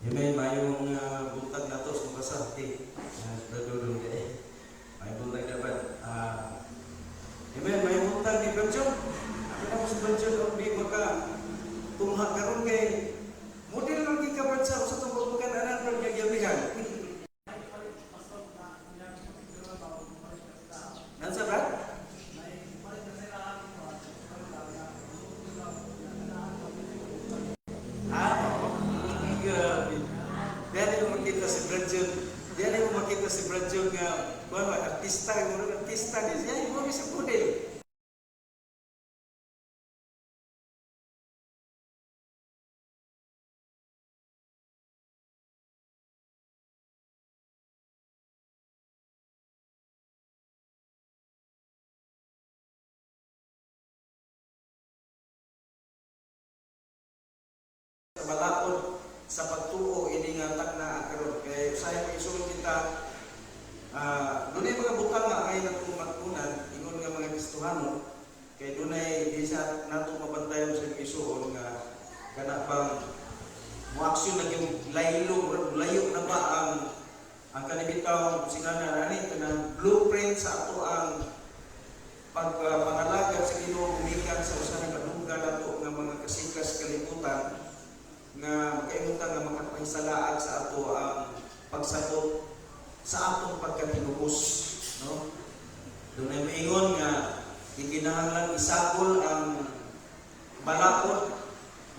Yun mayong buntag na to sa mga sahti. Dadulong kay. May buntag dapat. Yun mayong buntag ni Banjong. Ako na mo si Banjong ang di maka tungha karon kay model lagi ka ba sa itong bukan anak ng nagyabihan. Nansa ba? Diyan mo makita si Bradjun. Diyan mo makita si Bradjun nga artista, yung artista din. Diyan mo bisa model. Sa balakod sa pagtuo ini nga tak na karon kay usahay mo isulod kita dunay mga butang nga ay natong magkunan ingon nga mga Kristohano kay dunay di sa nato mabantayan sa isuon nga kana bang moaksyon na yung layo na ba ang kanibitaw sinana ani kanang blueprint sa ato ang pagpangalagad sa Ginoo gumikan sa usa ka kadunggan nato nga mga kasikas kalibutan nga makaimutan nga makapahisalaag sa ato ang pagsabot sa atong pagkatinubos, no? Doon ay maingon nga ikinahanglan isagol ang balakod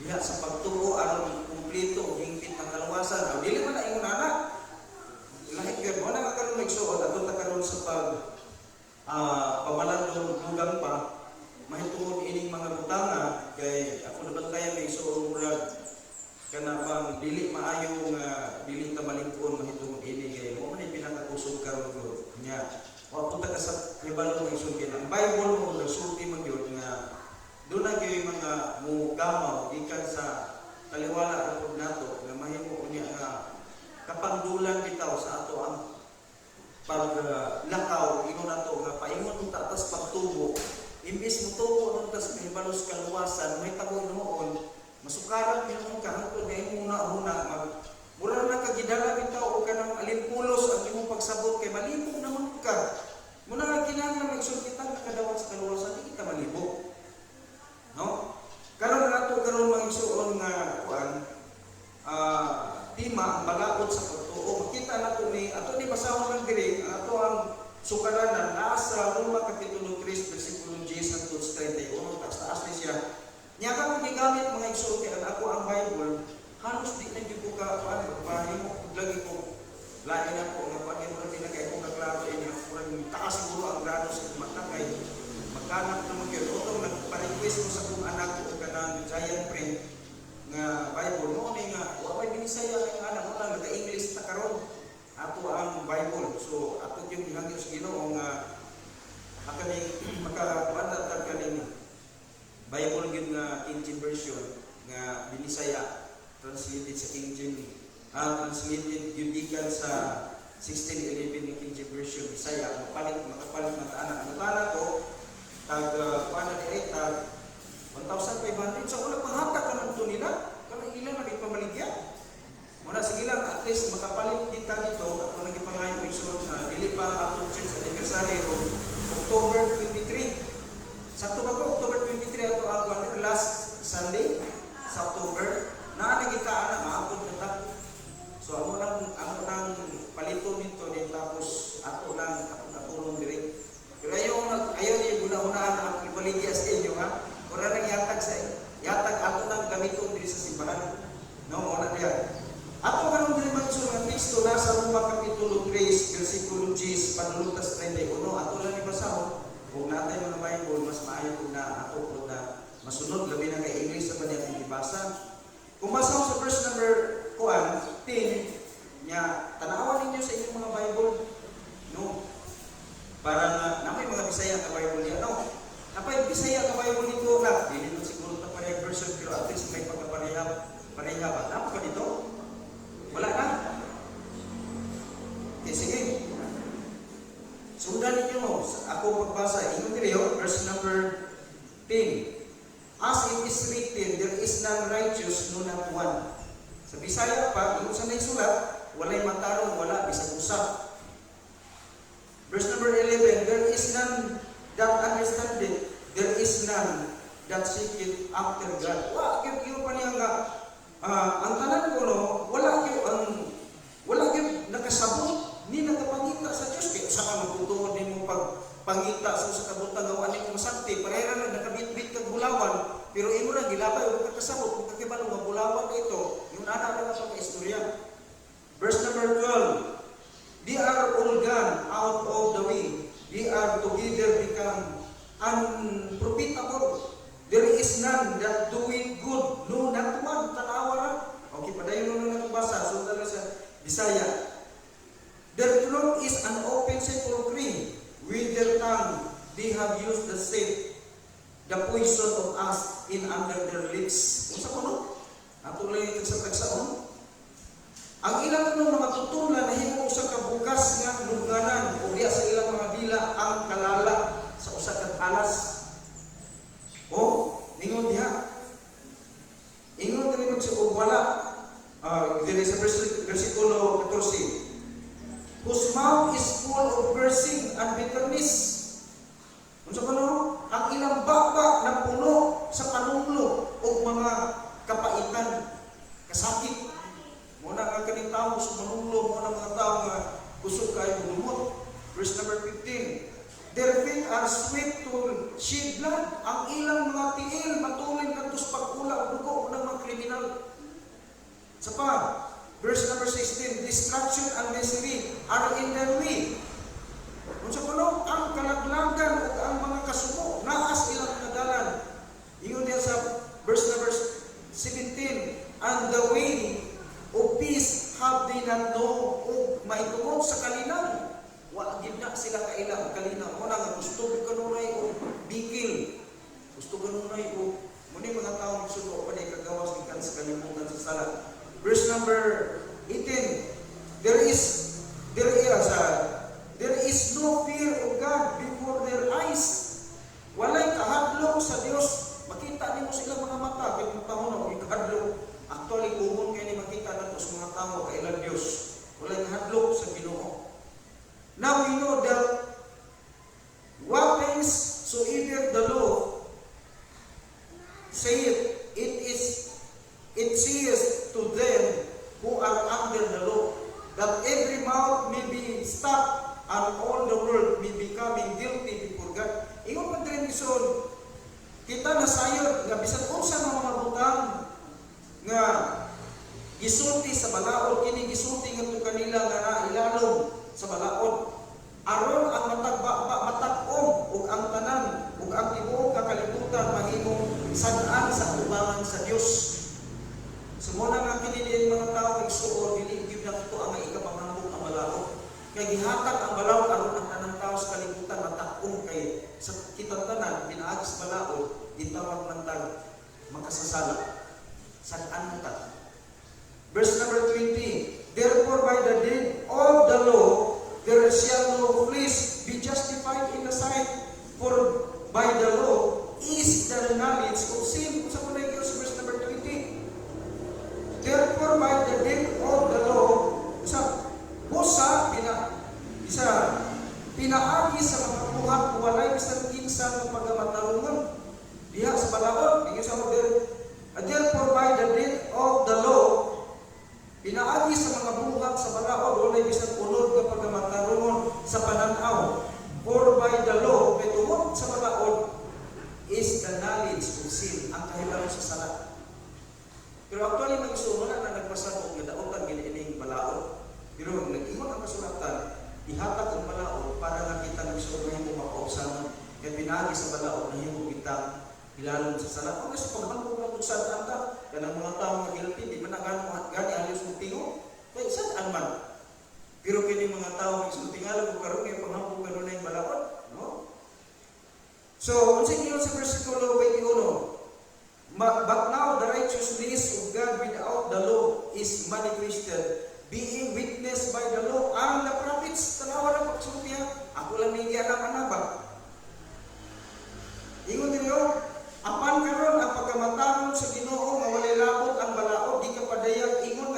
diha sa pagtuo aron kumpleto o hingpit ang kaluwasan. Dili man na ingon anak. Lahi gyud mo na karon magsuod adto ta karon sa pamalandong dugang pa mahitungod ining mga butanga kay ako nabantayan may isuon murag kana bang dili maayo nga dili ta malingkon mahitungod ini kay mo man pinakakusog karon ko nya wa punta ka sa hibalo ng isugin ang Bible mo nagsulti man gyud nga doon na gyud mga mugamaw gikan sa taliwala ra nato nga mahimo unya nga kapangdulan bitaw sa ato ang paglakaw ingon nato nga paingon unta tas pagtubo imbis mo tubo nung tas mahibalos kaluwasan may tago noon masukaran yung kahangtod na yung una-una mura na kagidala bitaw o ka ng alimpulos ang imong pagsabot kay malibog naman ka muna nga kinahanglan magsulkitan na kadawat sa kaluwasan di kita malibog no? Karon nato karon magsuon nga kuan tima ang balakod sa pagtuo makita nato ni ato ni basahon ng diri ato ang sukaranan nasa Roma Kapitulo 3 versikulo 10 hangtod 31 taas ni siya. Nya ka mo gigamit mga igsoon kay ako ang Bible, halos di na gyud ko ka paano mo lagi ko lain ako nga pag mo rin kay ko kaklaro ini ang taas siguro ang grado sa matangay. Magkanap naman gyud otong nagpa-request ko sa kong anak ko kanang giant print nga Bible mo ni nga wa may binisaya ang anak mo lang nag-English ta karon ato ang Bible. So ato yung gihangyo sa Ginoo nga akaning makakuan ta kaning Bible gyud nga King James version nga binisaya translated sa King James translated gyud gikan sa 1611 nga King James version Bisaya makapalit na anak ang anak ko tag paano ni tag 1,500 sa wala pahatak ka ng nila kami ilan na ipamaligya muna sige lang at least makapalit kita dito at kung nagipangayon ko isunod na dili pa atong church anniversary October 23 Sakto ba ko, October 23 ato ang last Sunday sa October na nagitaan na maapod na ta. So amo nang palito nito din tapos ato lang katulong diri. Pero ayaw ni guna-unaan ang ibaligya sa inyo ha. Ora nang yatag ato nang gamiton diri sa simbahan. No, wala diyan. Ato karon diri man sa teksto nasa Roma Kapitulo 3 versikulo 10 panulutas 31 ato lang ibasahon. Kung natin mga Bible, mas maayo kung na ako kung na masunod, labi na kay English sa kanya kung ibasa. Kung basa sa verse number 10, niya, tanawan ninyo sa inyong mga Bible, no? Para na may mga Bisaya na Bible niya, no? Napay Bisaya na Bible nito na, hindi nito siguro na parehag version, pero at least may pagkapareha ba? Tama ba dito? Wala na? Okay, sige. Sundan ninyo, ako pagbasa, ingon dito, verse number 10. As it is written, there is none righteous, no not one. Sa Bisaya pa, yung sa may sulat, walay matarong, wala, bisag usa. Verse number 11, there is none that understand it, there is none that seeketh after God. Yung pa niya nga, ang tanan ko no, wala yung nakasabot, ni nakapangita sa Diyos. Kaya sa ka magtutuod din mo pagpangita sa kabutang gawa ni kong santi, parehera na nakabit-bit kag bulawan, pero imo na gilabay o kakasabot, kung kakibalo nga bulawan na ito, yung anak na pagka-istorya. Verse number 12, they are all gone out of the way. They are together become unprofitable. There is none that doeth good, no, not one. Tanawa na. Okay, padayon mo na nagbasa. So, talaga sa Bisaya. Their throat is an open sepulchre. With their tongue, they have used the same, the poison of us in under their lips. Kung sa kuno? Natuloy ito sa tagsaon. Ang ilang mga tutulan na himo sa kabukas nga luganan o diya sa ilang mga dila ang kalala sa usa ka alas. O ningon diha. Ingon diri sa wala. Diri sa versikulo 14. Whose mouth is full of cursing and bitterness. Unsa ba no? Ang ilang baba na puno sa panunglo o mga kapaitan, kasakit. Muna nga kaning tao sa manunglo, muna mga tao nga kusog kayo lumot. Verse number 15. Their feet are swift to shed blood. Ang ilang mga tiil matulin kadtos pag-ula o dugo ng mga kriminal. Sa pa, verse number 16. Destruction and misery are in their way. Kung sa puno, ang kalaglagan o ang mga kasumo, naas ilang nadalan. Iyon yan sa verse number 17. And the way o peace have they not know o maitungod sa kalinaw. Wagid na sila kailang kalinaw. Muna nga gusto ko kanunay o bikil. Gusto ko kanunay o muna mga tao magsuno pa na ikagawas ikan sa kalimutan sa sala. Verse number 18. There is no fear of God before their eyes. Walay kahadlok sa Dios. Makita nimo sila mga mata kay mga tawo na ikahadlok. Actually, kumon kayo ni makita nato sa mga tao kailan Diyos. Walang hadlok sa Ginoo. Now we know that what things soever the law saith, it says to them who are under the law, that every mouth may be stopped and all the world may becoming guilty before God. Ingon pa din ison, kita nasayod nga bisan unsa mga butang nga gisulti sa balaod, kini gisulti nga kanila nga ilalom sa balaod. Aron ang matag-om ug ang tanan ug ang tibuok kakalibutan mahimong sad-an sa tubangan sa Dios. Sumuna nga kini diin mga tawo igsuon dili gyud na ito ang ikapamangkot ang balaod. Kay gihatag ang balaod aron ang tanang tawo sa kalibutan matag-om kay sa kitang tanan pinaagi sa balaod gitawag man tag makasasala. Sad-an ta. Verse number 20. Therefore by the deed of the law there shall no flesh be justified in the sight, for by the law is the knowledge of sin. Sa muna yung verse number 20. Therefore by the deed of the law, pinaagi sa mga buhat walay bisan kinsa ng pagamatarungan diha sa balaod. Ingin sa therefore by the deed of the law, pinaagi sa mga buhat sa balaod walay bisan unod nga pagamatarungan sa pananaw. For by the law, petungod sa balaod is the knowledge of sin, ang kahibalo sa sala. Pero actually mag-isuno na nagpasabot nga daotan giniining balaod. Pero nag-ingon ang kasulatan, ihatag ang balaod para nga kita nagsuno na yung makaupsanan. Kaya pinaagi sa balaod na yung kita ilalong sa sala. Kung nasa paghambog ng kutsan ka, yan ang mga tao nga guilty, di man ang gani alis mong tingo. Kaya saan man? Pero kini mga tao nagsultingalan kung karoon yung paghambog ka na yung balaod. No? So, kung sige sa versikulo 21, but now the righteousness of God without the law is manifested, being witnessed by the law and the prophets. Tanawa na pagsultihan. Ako lang hindi alam ba? Ingon niyo, apan karon ang pagkamatangon sa Ginoo nga walay labot ang balaod, di ka padayag ingon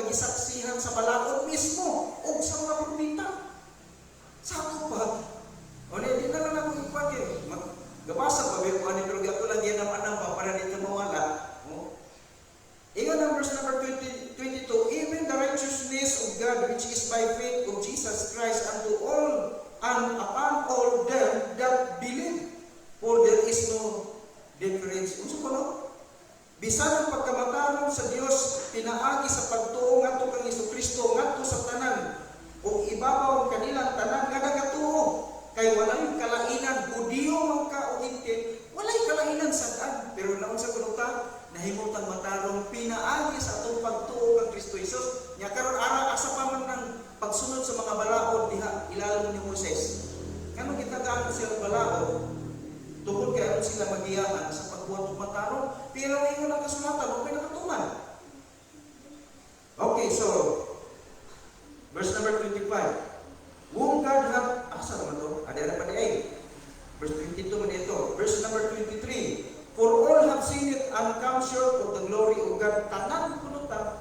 verse number 22, even the righteousness of God which is by faith of Jesus Christ unto all and upon all them that believe, for there is no difference. Unsa ko no? Bisan ang pagkamataron sa Dios pinaagi sa pagtuo ngadto kang Hesukristo ngadto sa tanan ug ibabaw ang kanilang tanan nga nagatuo kay walay kalainan Hudiyo man ka o hindi, walay kalainan sad pero naon sa kuno ka nahimutang matarong pinaagi sa atong pagtuo kang Kristo Jesus nya karon ara asa pa man ng pagsunod sa mga balaod diha ilalom ni Moses. Kano gitagaan sila balaod? Tungkol kay ano sila magiyahan sa pagbuhat ng matarong, pero ingon ang kasulatan, okay na katuman. Okay, so, verse number 25. Whom God hath, asa naman ito? Ada pa di verse 22 man ito. Verse number 23. For all have seen it and come short of the glory of God. Tanan punutan.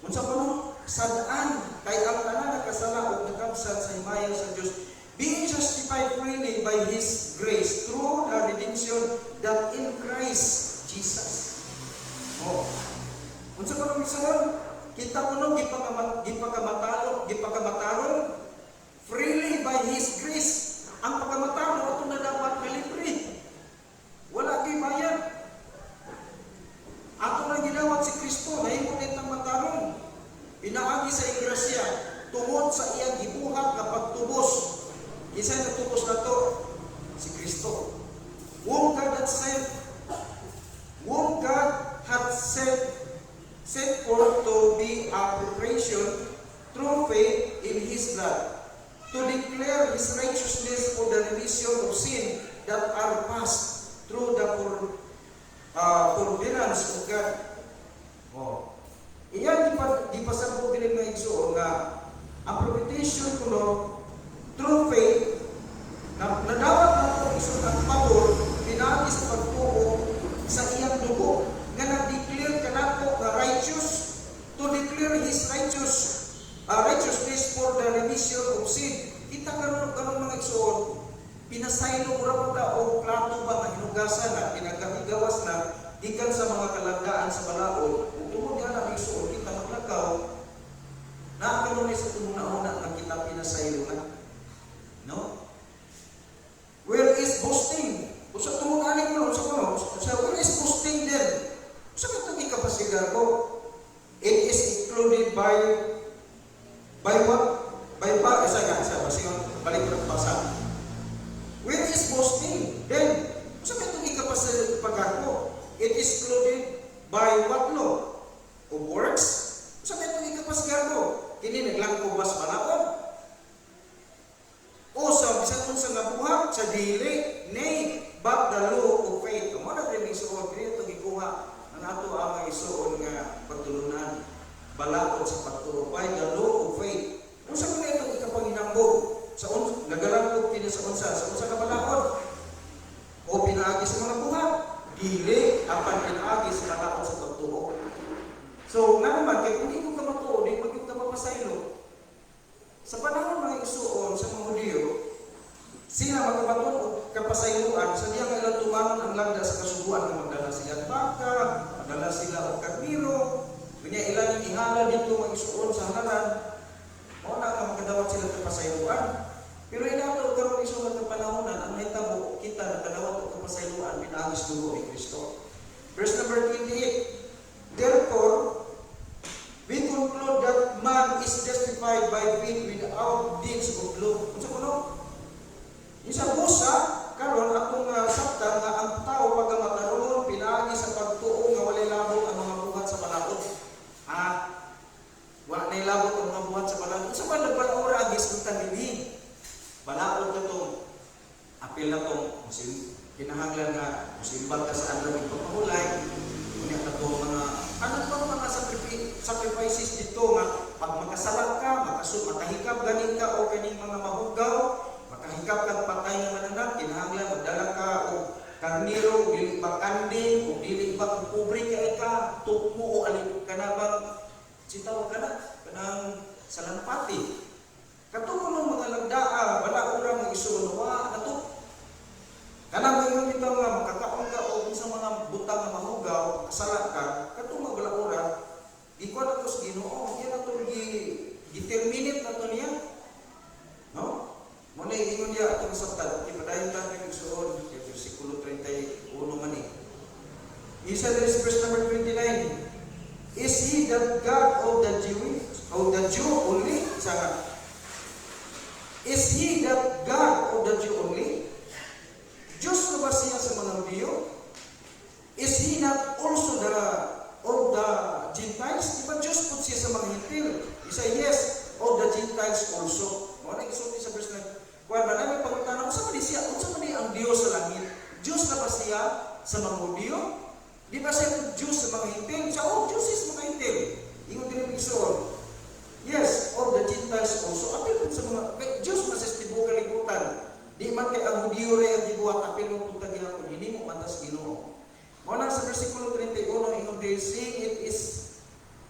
Unsa pa no? Sadaan, kay ang tanan nakasala o nagkabsat sa himayan sa Diyos, being justified freely by His grace through the redemption that in Christ Jesus. Oh. Unsa ka nang misaon? Kita kuno gipagkamataron freely by His grace. Ang pagkamataron ato na dapat libre. Wala kay bayad. Ato na ginawat si Kristo, nahimot itang mataron. Pinaagi sa igrasya tungod sa iyang gibuhat nga pagtubos. Isa na tubos na to, si Kristo. Whom God hath set forth to be a preparation through faith in His blood, to declare His righteousness for the remission of sin that are past through the forbearance of God. Oh. Iyan gipasabot din nga igsoon nga ang propitiation kuno through faith na nadawat nato isang ang pabor pinaagi sa pagtuo sa iyang dugo nga nag-declare kanato nga righteous, to declare His righteousness for the remission of sin. Kita karon mga igsoon pinasaylo ura pa o plato ba nga hinugasan na pinagkamigawas na gikan sa mga kalandaan sa balaod ug tungod nga na igsoon kita maglakaw na karon sa tumuna-una nga kita pinasaylo na. No? Where is boasting? Usa tungod ani ko sa kuno. Sa where is boasting then? Sa katong ikapasigar ko, it is included by what? By pa isa basingon balik ra basa. Where is boasting? Then sa katong ikapasigar ko, it is included by what law? Of works? Sa katong ikapasigar ko, kini naglangko mas malawon. O sa bisan unsa nga buhat sa dili nay but the law of faith. Amo na rin isuon dito gikuha ang ato ang isuon nga pagtulunan balaod sa pagtuo by the law of faith. Unsa man ito ikapanginambog sa nagalangkog kini sa unsa ka balaod o pinaagi sa mga buhat dili apan pinaagi sa balaod sa pagtuo. So naman kay kung ikaw ka matuo di magud ka mapasaylo. Sa panahon mga igsuon sa mga Hudiyo, sila magkabaton o kapasayloan sa diya kailan tumanon ang lagda sa kasubuan na magdala sila baka, magdala sila o karniro, kanya ilan yung ihala dito mga igsuon sa halalan, o na ka magkadawat sila kapasayloan. Pero inato karon igsuon ng panahonan, ang nahitabo kita nakadawat o kapasayloan pinaagis dugo ni Kristo. Verse number 28, therefore, we conclude that man is justified by faith without deeds of law. Unsa kuno? Isa busa karon atong sabtan nga ang tao pagkamataron pinaagi sa pagtuo nga walay labot ang mga buhat sa balaod. Wala nay labot ang mga buhat sa balaod. Unsa man nagpalaura agis kung tanilin? Balaod ka tong apil na tong kinahanglan nga musimbal ka sa andro ng pagpahulay. Unya katong mga ano ba mga sacrifices dito nga pag makasalat ka, makahikap ganing ka o kaning mga mahugaw, makahikap kang patay nga mananap, kinahanglan magdala ka o karniro, dili ba kanding, o dili ba kubre ka tukmo o alipot ka na bang sitaw ka na, kanang salampati. Katong ng mga lagdaa, wala urang mga isunuwa, nato. Kanang ngayon kita nga makakaon ka o sa mga butang na mahugaw, kasalat ka, katong wala urang, he the God of the Jew only? Sana. Is he the God of the Jew only? Diyos na ba siya sa mga Hudyo? Is he not also of the Gentiles? Diba Diyos po siya sa mga Hintil? Isa, yes, of the Gentiles also. Mga nag-isulti sa verse 9. Kung namin pagkutana, kung saan siya? Kung saan ang Diyos sa langit? Diyos na ba siya sa mga Hudyo? Di ba siya Diyos sa mga Hintil? Siya, Diyos is mga Hintil. Ingon din ang Isoon. Yes, of the Gentiles also. Apil po sa mga, Diyos na sa tibuok kaligutan. Di man kay ang Hudyo rin ang dibuhat, apil mo punta ginapon. Hindi mo matas Ginoo. Muna sa versikulo 31, ingon din, saying it is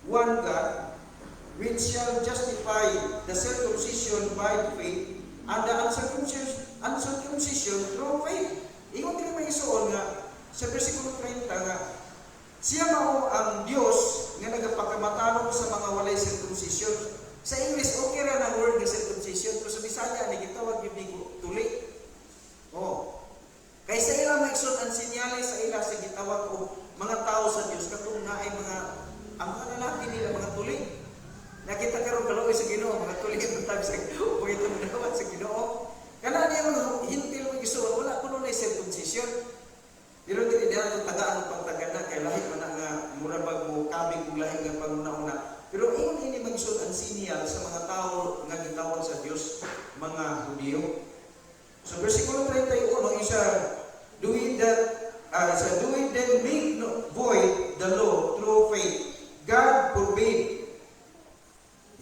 one God, which shall justify the circumcision by faith, and the uncircumcision through faith. Ingon din may isuon nga, sa versikulo 30 nga, siya mao ang Diyos nga nagapagkamatanong sa mga walay circumcision. Sa English, okay ra ang word nga circumcision, pero sa Bisaya, nagitawag yung tuli. Kaya sa ilang maikson ang sinyales sa ila sa gitawag o mga tao sa Diyos katong na ay ang mga lalaki nila, mga tuli. Nakita karon kaloy sa Ginoo, mga tuli ng tag sa o itong dawat sa Ginoo. Kana niya mga hintil mo gisuon, wala kuno na circumcision. Pero dili diha ang tagaan pagtagana kay lahi man nga murabag mo kabig og lahi nga panguna-una. Pero ingon ini magsud ang sinyal sa mga tao nga gitawag sa Dios, mga Hudyo. So versikulo 31 isa do we then make void the law through faith? God forbid.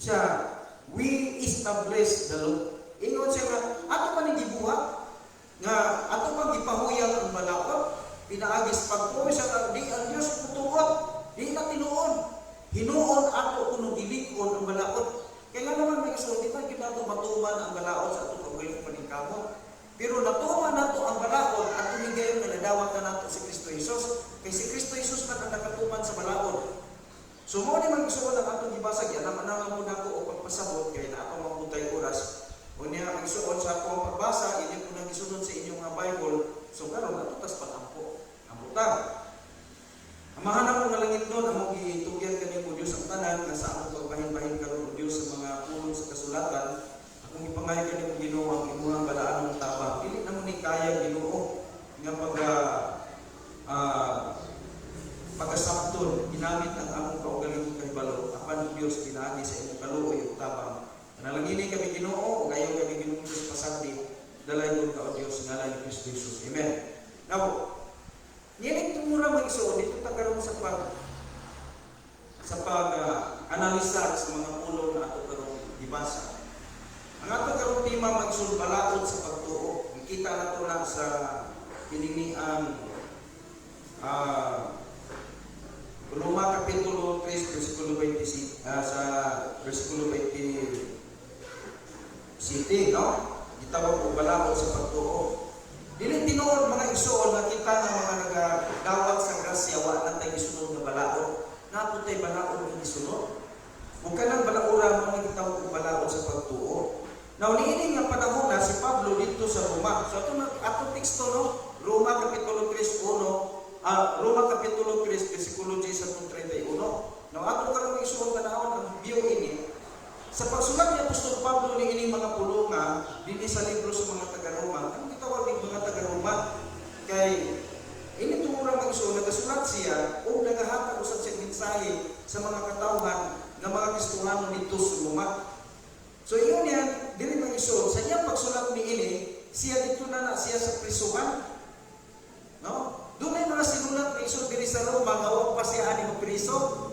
Isa, we establish the law. Ingon siya nga, ato pa ni gibuhat nga ato pa gipahuyang ang balaod, pinaagis pagpuwi sa di ang Dios putuot, di na tinuon. Hinuon ato kuno gilikon ang balaod. Kaya nga naman may isulti pa kita ato matuman ang balaod sa ato pagwayong paningkamot. Pero natuman nato ang balaod at tumigayon na nadawat na nato si Kristo Jesus. Kay si Kristo Jesus man ang nakatuman sa balaod. So mo ni mag-isuon ang atong gibasag yan, naman mo na ko o pagpasabot kay na ako mangutay oras. O niya mag-isuon sa akong pagbasa, inyo ko nang isunod sa inyong Bible. So karon ato tas patampo. Ang butang. Amahan ako nga langit nun, among gitugyan kani mo Diyos ang tanan, nga sa akong pagbahin-bahin karon o Diyos sa mga pulong sa kasulatan. Kung ipangay ka niyo Ginoo ang imuhang balaan ng tabang, dili na mo ni kaya Ginoo nga pagkasabton ginamit ang among kaugalingong kahibalo apan Dios pinaagi sa imong kaluoy ug tabang. Nalangini kami Ginoo ug ayo kami Ginoo Dios pasagdi dalaygon ka o Dios ngalan ni Kristo Jesus. Amen. Now, nining tumura man isuon dito ta karon sa pag-analisa sa mga pulong na ato karon gibasa. Ang ato karong tema magsul balaod sa pagtuo. Kita nato lang sa pininian Roma kapitulo 3 versikulo 26 sa versikulo 27, no? Gitawag og balaod sa pagtuo. Dili tinuod mga igsoon nga kita nga mga nagadawat sa grasya wa na tay gisunod nga balaod. Nato tay balaod nga gisunod. Ug kanang balaura mo nga gitawag og balaod sa pagtuo. Now, niining nga panahon na si Pablo dito sa Roma. So, atong teksto, no? Roma Kapitulo 3, Roma Kapitulo 3, versikulo 10-31. Now, atong karong isuong panahon ang biyo ini. Sa pagsulat ni Apostol Pablo ni ining mga pulunga, din sa libro sa mga taga-Roma, ang gitawag ng mga taga-Roma, kay ini tumurang mag-isuong, nagasulat siya, o nagahatag usad siya mensahe sa mga katawhan ng mga Kristohano dito sa Roma. So yun yan, dili mang isuon, sa iyang pagsulat ni ini, siya dito na siya sa prisuhan. No? Doon ay mga sinulat na isuon diri sa Roma, nga wag pa siya ani magpriso.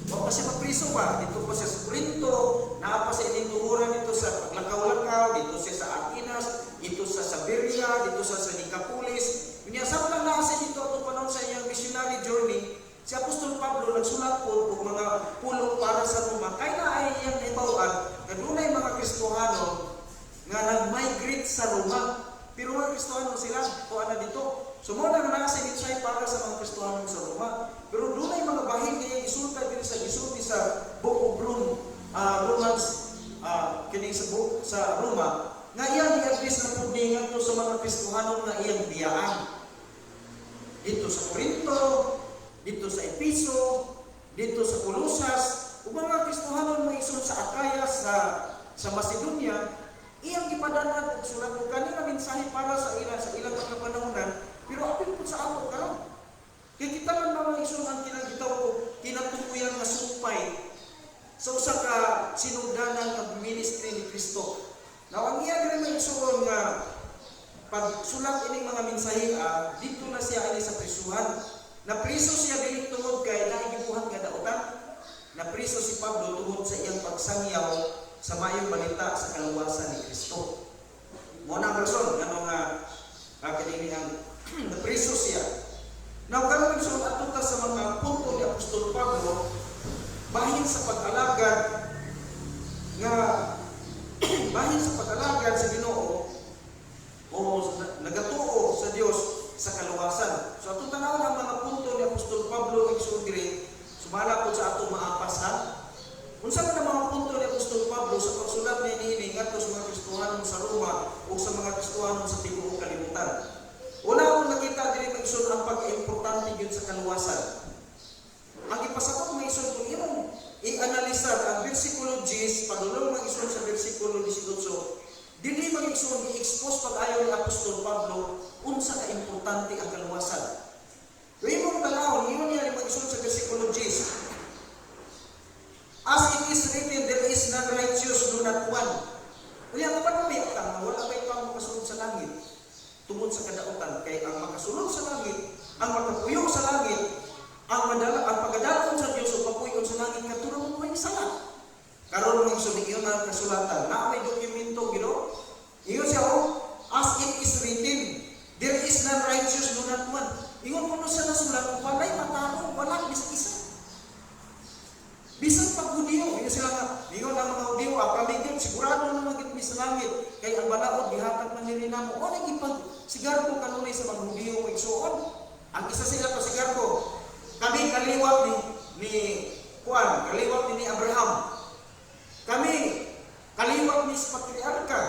Wag pa siya magpriso ba? Dito pa siya sa Corinto, naapa sa ining tuhuran dito sa Lakaw-Lakaw, dito siya sa Atenas, dito sa Siberia, dito sa Nicopolis. Minyasaw lang na siya dito at panahon sa iyang missionary journey. Si Apostol Pablo nagsulat po og mga pulong para sa Roma. Kaya na ay iyang naibawaan na dunay mga Kristohano nga nag-migrate sa Roma. Pero mga Kristohano sila, tuwa na dito. So mo nang nasa mensahe para sa mga Kristohano sa Roma. Pero dunay mga bahin kaya gisulta diri sa Book of Romans kini sa book sa Roma nga iyang i-address na pud ni ngadto sa mga Kristohano nga iyang biyaan. Dito sa Corinto, dito sa Episo, dito sa Colosas, ug mga Kristohanon maigsoon sa Akaya, sa Macedonia, iyang gipadanan og sulat ug kanila mensahe para sa ilang mga panahonan, pero apil po sa ato karon. Kaya kita man mga igsoon ang kinagitaw og kinatukuyan nga sumpay sa usa ka sinugdanan nga ministry ni Kristo. Now ang iya diri may igsoon nga pagsulat ining mga mensahe dito na siya ini sa prisuhan. Napriso siya dili tungod kay naigibuhat nga daotan. Napriso si Pablo tungod sa iyang pagsangyaw sa mayong balita sa kaluwasan ni Kristo. Mo na ang rason nga mga kanini ang napriso siya. Now karon igsoon ato ta sa mga punto ni Apostol Pablo bahin sa pag-alagad nga bahin sa pag-alagad sa Ginoo o nagatuo sa Dios sa kaluwasan. So ato tanaw ang mga punto ni Apostol Pablo igsoon diri sumala po sa ato maapas ha. Unsa man ang mga punto ni Apostol Pablo sa pagsulat niini ngadto sa mga Kristohanon sa Roma o sa mga Kristohanon sa tibuok kalibutan. Una akong nakita diri igsoon ang pag-importante gyud sa kaluwasan. Ang ipasabot nga igsoon kung imong i-analisar ang bersikulo 10 padulong mga igsoon sa bersikulo 18, dili mag-igsoon i-expose pag-ayo ni Apostol Pablo unsa ka importante ang kaluwasan. Kung imong tanawon, iyon niya mag-igsoon sa bersikulo 10. As it is written, there is none righteous, no not one. Kaya kapag ka, wala pa ipang makasunod sa langit tungod sa kadautan. Kaya ang makasunod sa langit, ang makapuyong sa langit, ang pagdalakon sa Diyos o papuyon sa langit katulad mo may sala. Karon mo igsoon iyon ang kasulatan. Na may dokumento gino. Iyon siya as it is written, there is none righteous, no not one. Ingon mo sa nasulat, walay matanong, wala bisag isa. Bisag pag Hudiyo, yun sila nga, ingon ang mga Hudiyo, kami din, sigurado na magiging sa langit, kaya ang balaod, gihatag man nila mo. O nag-ipag, sigar ko kanunay sa mga Hudiyo, igsoon. Ang isa sila pa, sigar ko, kami kaliwat ni Juan, kaliwat ni Abraham. Kami kaliwat ni sa patriarka.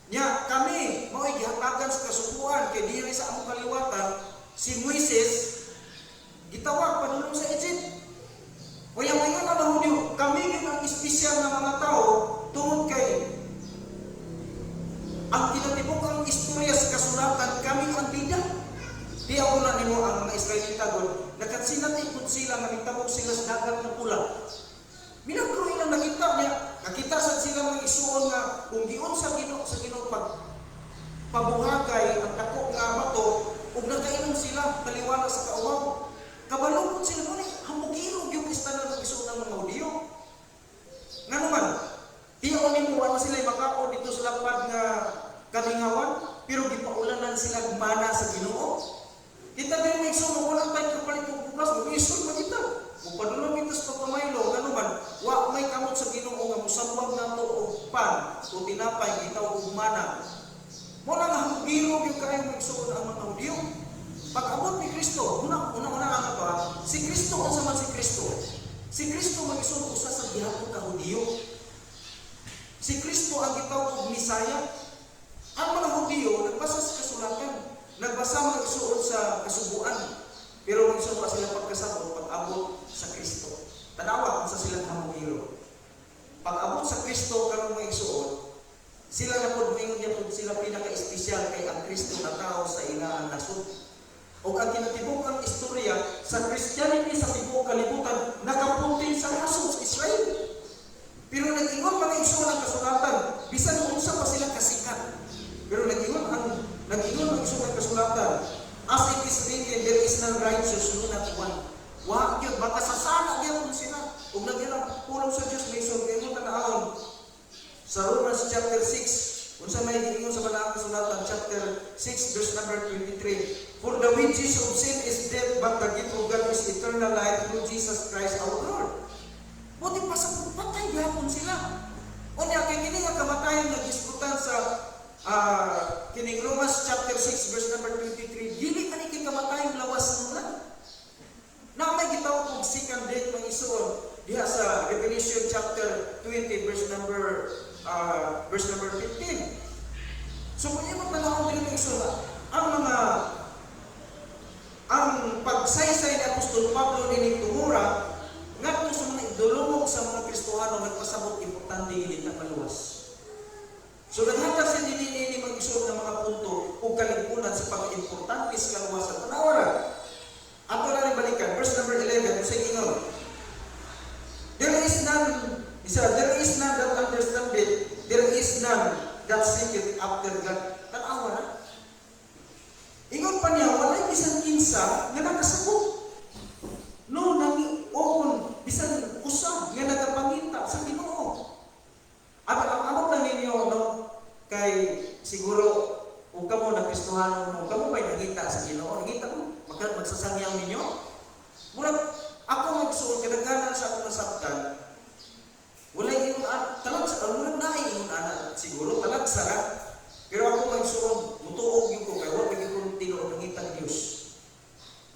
Nya kami mao gihatagan sa kasukuan kay diri sa among kaliwatan si Moises gitawag padulong sa Egypt. O yung mga mga Hudiyo, kami yung ang espesyal na mga tao tungod kay ang kinatibukang istorya sa kasulatan, kami ang bida. Di ako na nimo ang mga Israelita doon, nagkatsinan ikot sila, nagtabok sila sa dagat ng pula. Minagro ilang nakita niya, nakita sa sila mga isuon nga, kung giyon sa Ginoo pabuhagay ang dako nga bato, ug nakainom sila, taliwala sa kauwaw. Kabalungkot sila mo ni, hamugirog yung istanan ng isuon ng mga Hudiyo. Nga naman, di ako nimo wala sila makao dito sa lapad nga kalingawan, pero gipaulanan sila gumana sa Ginoo. Kita din may isuon, wala tayong kapalit ng bukas, mag-isuon pa kita. Magpadulong kita sa pagpamaylo, nga naman, wa may kamot sa Ginoo nga musambag na to o pan, o tinapay, itaw o gumana. Mula nga hamugirog yung kayong mag-isuon ang mga Hudiyo. Pag-abot ni Kristo, una ang ito si Kristo, unsa man si Kristo? Si Kristo mag-isuon usa sa gihapon ka Hudiyo. Si Kristo ang gitawag og Misaya. Ang mga Hudiyo nagbasa sa kasulatan, nagbasa mag-isuon sa kasubuan, pero mag-isuon sila pagkasabot pag-abot sa Kristo. Tanawa kung sa sila hamugiro. Pag-abot sa Kristo karon mag-isuon, sila na pod mingon niya pod sila pinaka-espesyal kay ang Kristo na tao sa ilang nasod. O ang kinatibukang istorya sa Christianity sa tibuok kalibutan nakapuntin sa nasod sa Israel. Pero nag-ingon mga igsoon ang kasulatan, bisan unsa pa sila kasikat. Pero nag-ingon ang igsoon ang kasulatan, as it is written, there is none righteous, no not one. Wa gyud baka sasana gyud sila. Ug nagila pulong sa Dios may igsoon kay mo tanaon. Sa Romans chapter 6, unsa may giingon sa balaang kasulatan chapter 6 verse number 23. For the wages of sin is death, but the gift of God is eternal life through Jesus Christ our Lord. Buti pa sa patay gihapon sila. Unya kay kini nga kamatayon nga disputan sa kining Romans chapter 6 verse number 23, dili man iki kamatayon lawas ng ulan. Na may gitawag og second death ng isuon diha sa Revelation chapter 20 verse number 15. So kung imo tanawon dili ng isuon, ang pagsaysay ni Apostol Pablo nining tumura Tungod sa mga Kristohano nagpasabot importante gid na maluwas. So naghatag sa dinini mag-isod ng mga punto ug kalimpunan sa pag-importante sa kaluwasan. Tanawa ato na rin balikan, verse number 11, sa ingon. There is none that understand it, there is none that seeketh after God. Tanawa na. Ingon pa niya, walay bisan kinsa nga nakasabot. No, nang oon, bisan usab nga nagapangita sa Ginoo. Amot lang ninyo, no? Kay siguro, kung kamo na Kristohano, kung kamo ba'y nagita sa Ginoo, nagita mo, magsasangyaw ninyo. Murag, ako magsuon, kadaghanan sa akong nasabtan, wala yung talag na siguro, talag sarap. Pero ako magsuon, mutuog yung ko, kaya wala yung tinuod ng itang Diyos.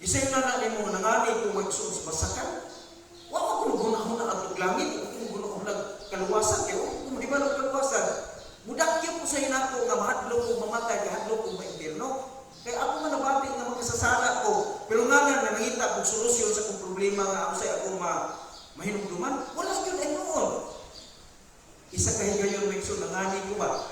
Isay na natin mo, nangani ko magsuon sa masakan. Wala ko maguna-una at langit, wala ko maguna-una kaluwasan, kaya wala ko magibalo kaluwasan. Mudakyo po sa inako nga mahadlok ko mamatay, mahadlok ko ma-impirno. Kaya ako nga nabati nga magkasasala ko. Pero nga nga nangita kong solusyon sa kong problema nga ako sa ako mahinumduman. Wala yun ay noon. Isa kahigayon may so nangani ko ba?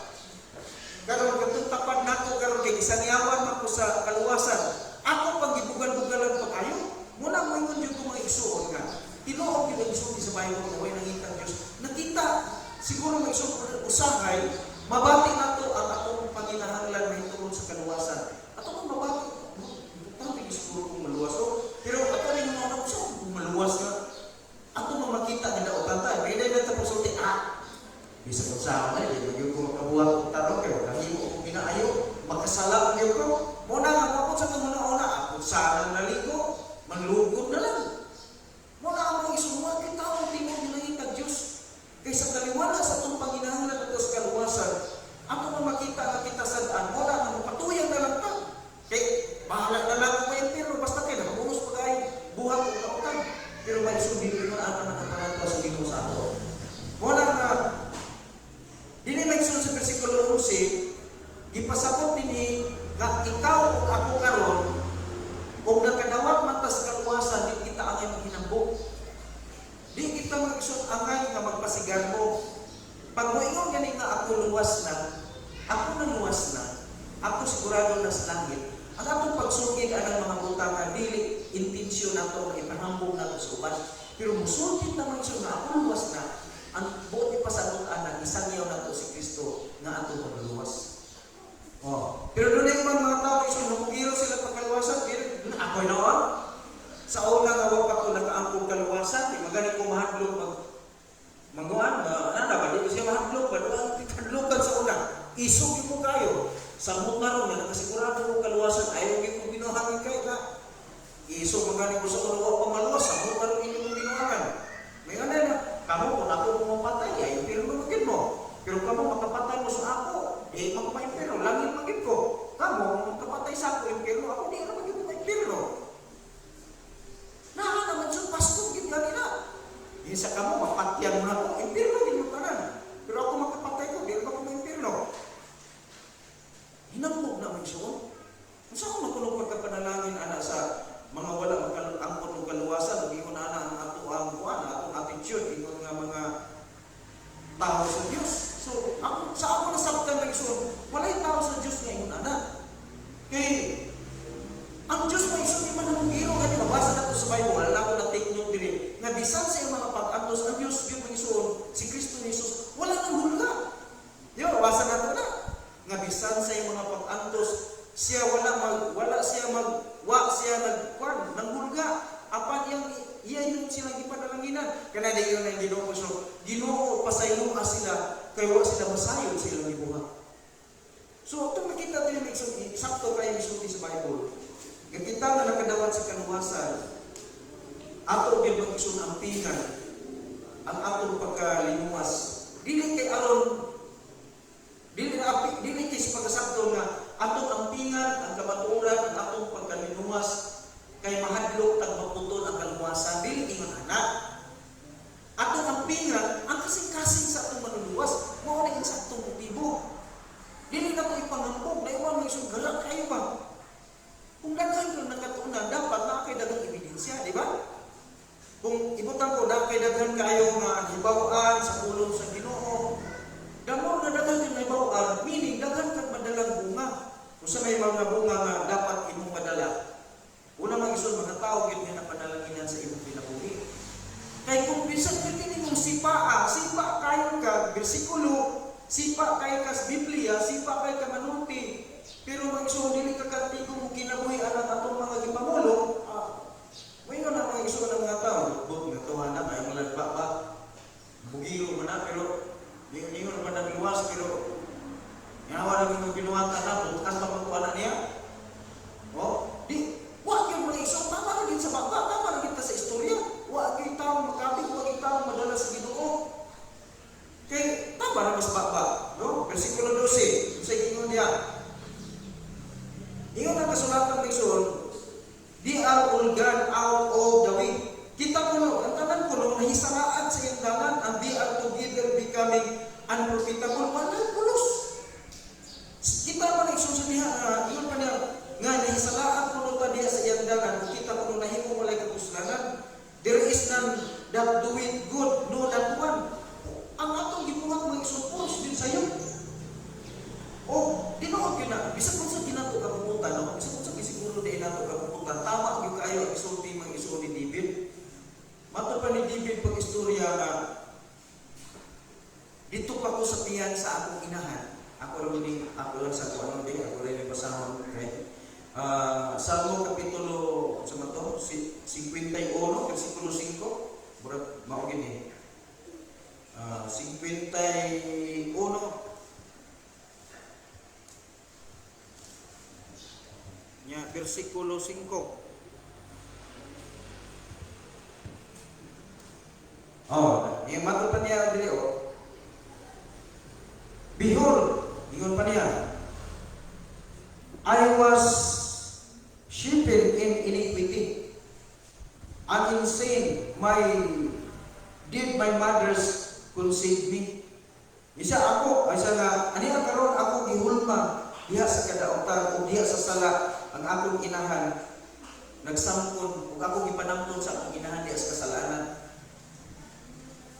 Karon katong tapad nako karon kay isangyawan ako sa kaluwasan. Ako pang gibugal-bugalan pa kayo. Muna mo ingon jud ko mga igsuon nga. Tinuod gyud ang igsuon sa Bible nga way nangitang Dios. Nakita siguro may igsuon usahay mabati nato ang atong panginahanglan mahitungod sa kaluwasan. Ato man mabati. Importante siguro kung maluwas pero ato rin mga usa kung maluwas nga. Ato makita nga daw kanta. May na tapos sulti bisa kung sama eh, yung kung kabuhat kong tanong kayo, nahimo kong pinaayo, magkasala ko ko. Muna nga ako sa kamuna-una, ako sana naligo, manlugod na lang. Muna ako isumuha, kita ako tingog nilangitag Diyos. Kaysa kaliwala sa itong panginahanglan at sa kaluwasan, ako na makita na kita sa daan, muna nga mapatuyang na lang ka. Kaya bahala na lang ako yung pero basta kayo, nakabunos pa kayo, buhat ko kautan. Pero may sundin mo na ang nakapanagpa sa dito sa ato. Muna nga, dili nagsun sa versikulo 11, ipasabot nini nga ikaw ug ako karon ug nakadawat man ta sa kaluwasan di kita angay maghinambok. Di kita magsun angay nga magpasigan mo. Pag moingon gani nga ako luwas na, ako sigurado na sa langit. Ang atong pagsugid anang mga butangan dili intensyon nato nga ipahambog nato sa uban. Pero musulti ta man siya nga ako luwas na. Ang buot ipasagot anak, isang yaw na to si Kristo na ato magluwas. Pero doon ay mga tao, namugiro sila pagkaluwasan, pero ako'y naon. Sa una nga wag ako nakaangkong kaluwasan, magani ko mahadlok maguan, ba, di ko siya mahadlok, hadlokan sa una. Isog ko kayo, samot na ron, nakasigurado ko kaluwasan, ayaw ko binuhangin kayo na. Isog magani ko sa una, wag pamaluwas, samot na ron inyong binuhangan. May ano na, kamu kung ako pumapatay, ay impirno magin mo. Pero kamu makapatay mo sa ako, eh magpa-impirno, langit magin ko. Kamu makapatay sa ako, impirno, ako di na magin mo impirno. Naman siya, pasto, gid lagi na. Isa kamu, mapatyan mo na ako, impirno, din mo kanan. Pero ako makapatay ko, di na ako impirno. Hinambog naman siya. Kung saan ako makulong pagkapanalangin, anak, sa mga wala angkot ng kaluwasan, nag-iwan na ang ato ang buwan, atong attitude, ingon nga mga tao sa Diyos. So, sa ako nasabtan ng iso, walay tao sa Diyos nga ingon anak. Kaya, ang Diyos may iso, di man ang hero, kaya mabasa na ito sa Bible, wala ako na take note din, nga bisan sa mga pag-antos, ang Diyos, Diyos may iso, si Kristo Jesus, wala nang hulga. Di ba, mabasa na ito na. Nga bisan sa mga pag-antos, siya nang hulga. Apan yung silang ipadalanginan. Kana di yun ang Ginoo ko. So, Ginoo pasaylo sila, kaya wala sila masayon sa ilang ibuhat. So, ito makita din yung sakto kayo misulti sa Bible. Kaya kita na nakadawat sa kaluwasan, ato din mag-isun ang pingan, ang atong pagkalimuwas. Dili kay aron, dili kay sa pagkasakto nga, atong ang pingan, ang kabaturan, ang atong pagkalimuwas, kay mahadlok tag maputol ang kaluwasan, dili ingon anak. Atong ang pingan, ang kasing-kasing sa atong manuluwas, mao na sa atong motibo. Dili na ito ipangambog, na iwan may sugalang kayo ba? Kung daghan ko nakatunan, dapat na kay dagang ebidensya, di ba? Kung ibutan ko na kay daghan daghan kayo nga hibawaan sa pulong sa Ginoo. Damo nga daghan kang hibawaan, meaning daghan kang madalang bunga. Kung sa may mga bunga nga dapat imong madala, una mang isun mga tao gid nga napadalanginan sa imong kinabuhi. Kay kung bisan pwede nimong sipa kayo ka bersikulo, sipa kayo ka sa Biblia, sipa kayo ka manuti, pero mang isun dili ka kantigo mo kinabuhi anak atong mga gipamulo, may nga na mga isun ng mga tao, bot nga tuwa na kayo malagpa ba, bugiro man na, pero ningon naman ang luwas, pero yawa na yung binuwata na, bukas pa magkuha niya. Wag yung mga isang tama na din sa baba, tama na kita sa istorya. Wag yung tao makapit, wag yung tao madala sa Ginoo. Kaya tama na mas baba. No? Versikulo 12, sa ingon niya. Ingon na kasulatan ng Isun, they are all gone out of the way. Kita ko, ang tanan ko nung nahisaraan sa iyong dangan, and they are together becoming unprofitable. Walang pulos. Kita pa na isusundihan na, yun pa niya, nga nahisalaan ko nung tadiya sa iyang dangan, kita ko nung nahimo walay kapuslanan, there is none that do it good, no that one. Ang atong gibuhat mga isupos din sa iyo. Dinood yun na, bisa kung sa ginato kapuputan, no? Bisa kung sa gisiguro na inato kapuputan, tama yung kayo ang isulti mga iso ni David. Mato pa ni David pag istorya na, dito pa ko sa tiyan sa akong inahan. Ako lang sa kuano din, ako rin yung basahon. Okay? Salmo Kapitulo, sa mato, 51, versikulo 5. Burat, maugin eh. 51. Versikulo 5. Yung mato pa niya, behold, ingon pa niya, I was shapen in iniquity, and insane did my mother's conceive me. Isa nga, aniya karon ako gihulma diha sa kadautan o diha sa sala ang akong inahan nagsampon ug ako gipanamton sa akong inahan diha sa kasalanan.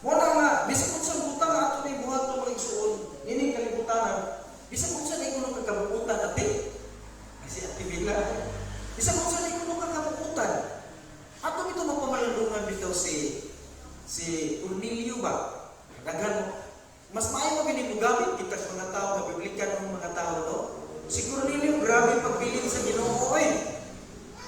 Wala nga, bisag kung sa butang ato na yung buhat ng mga igsuon, nini kalibutanan, bisag kung sa na yung kakabukutan ati, kasi ati bila, bisag kung sa na yung kakabukutan, ato ito magpamalandungan bitaw si Cornelio ba? Daghan mo, mas maayo mo gamit kita sa mga tao, mabiblikan ng mga tao, no? Si Cornelio, grabe pagbilin sa Ginoo,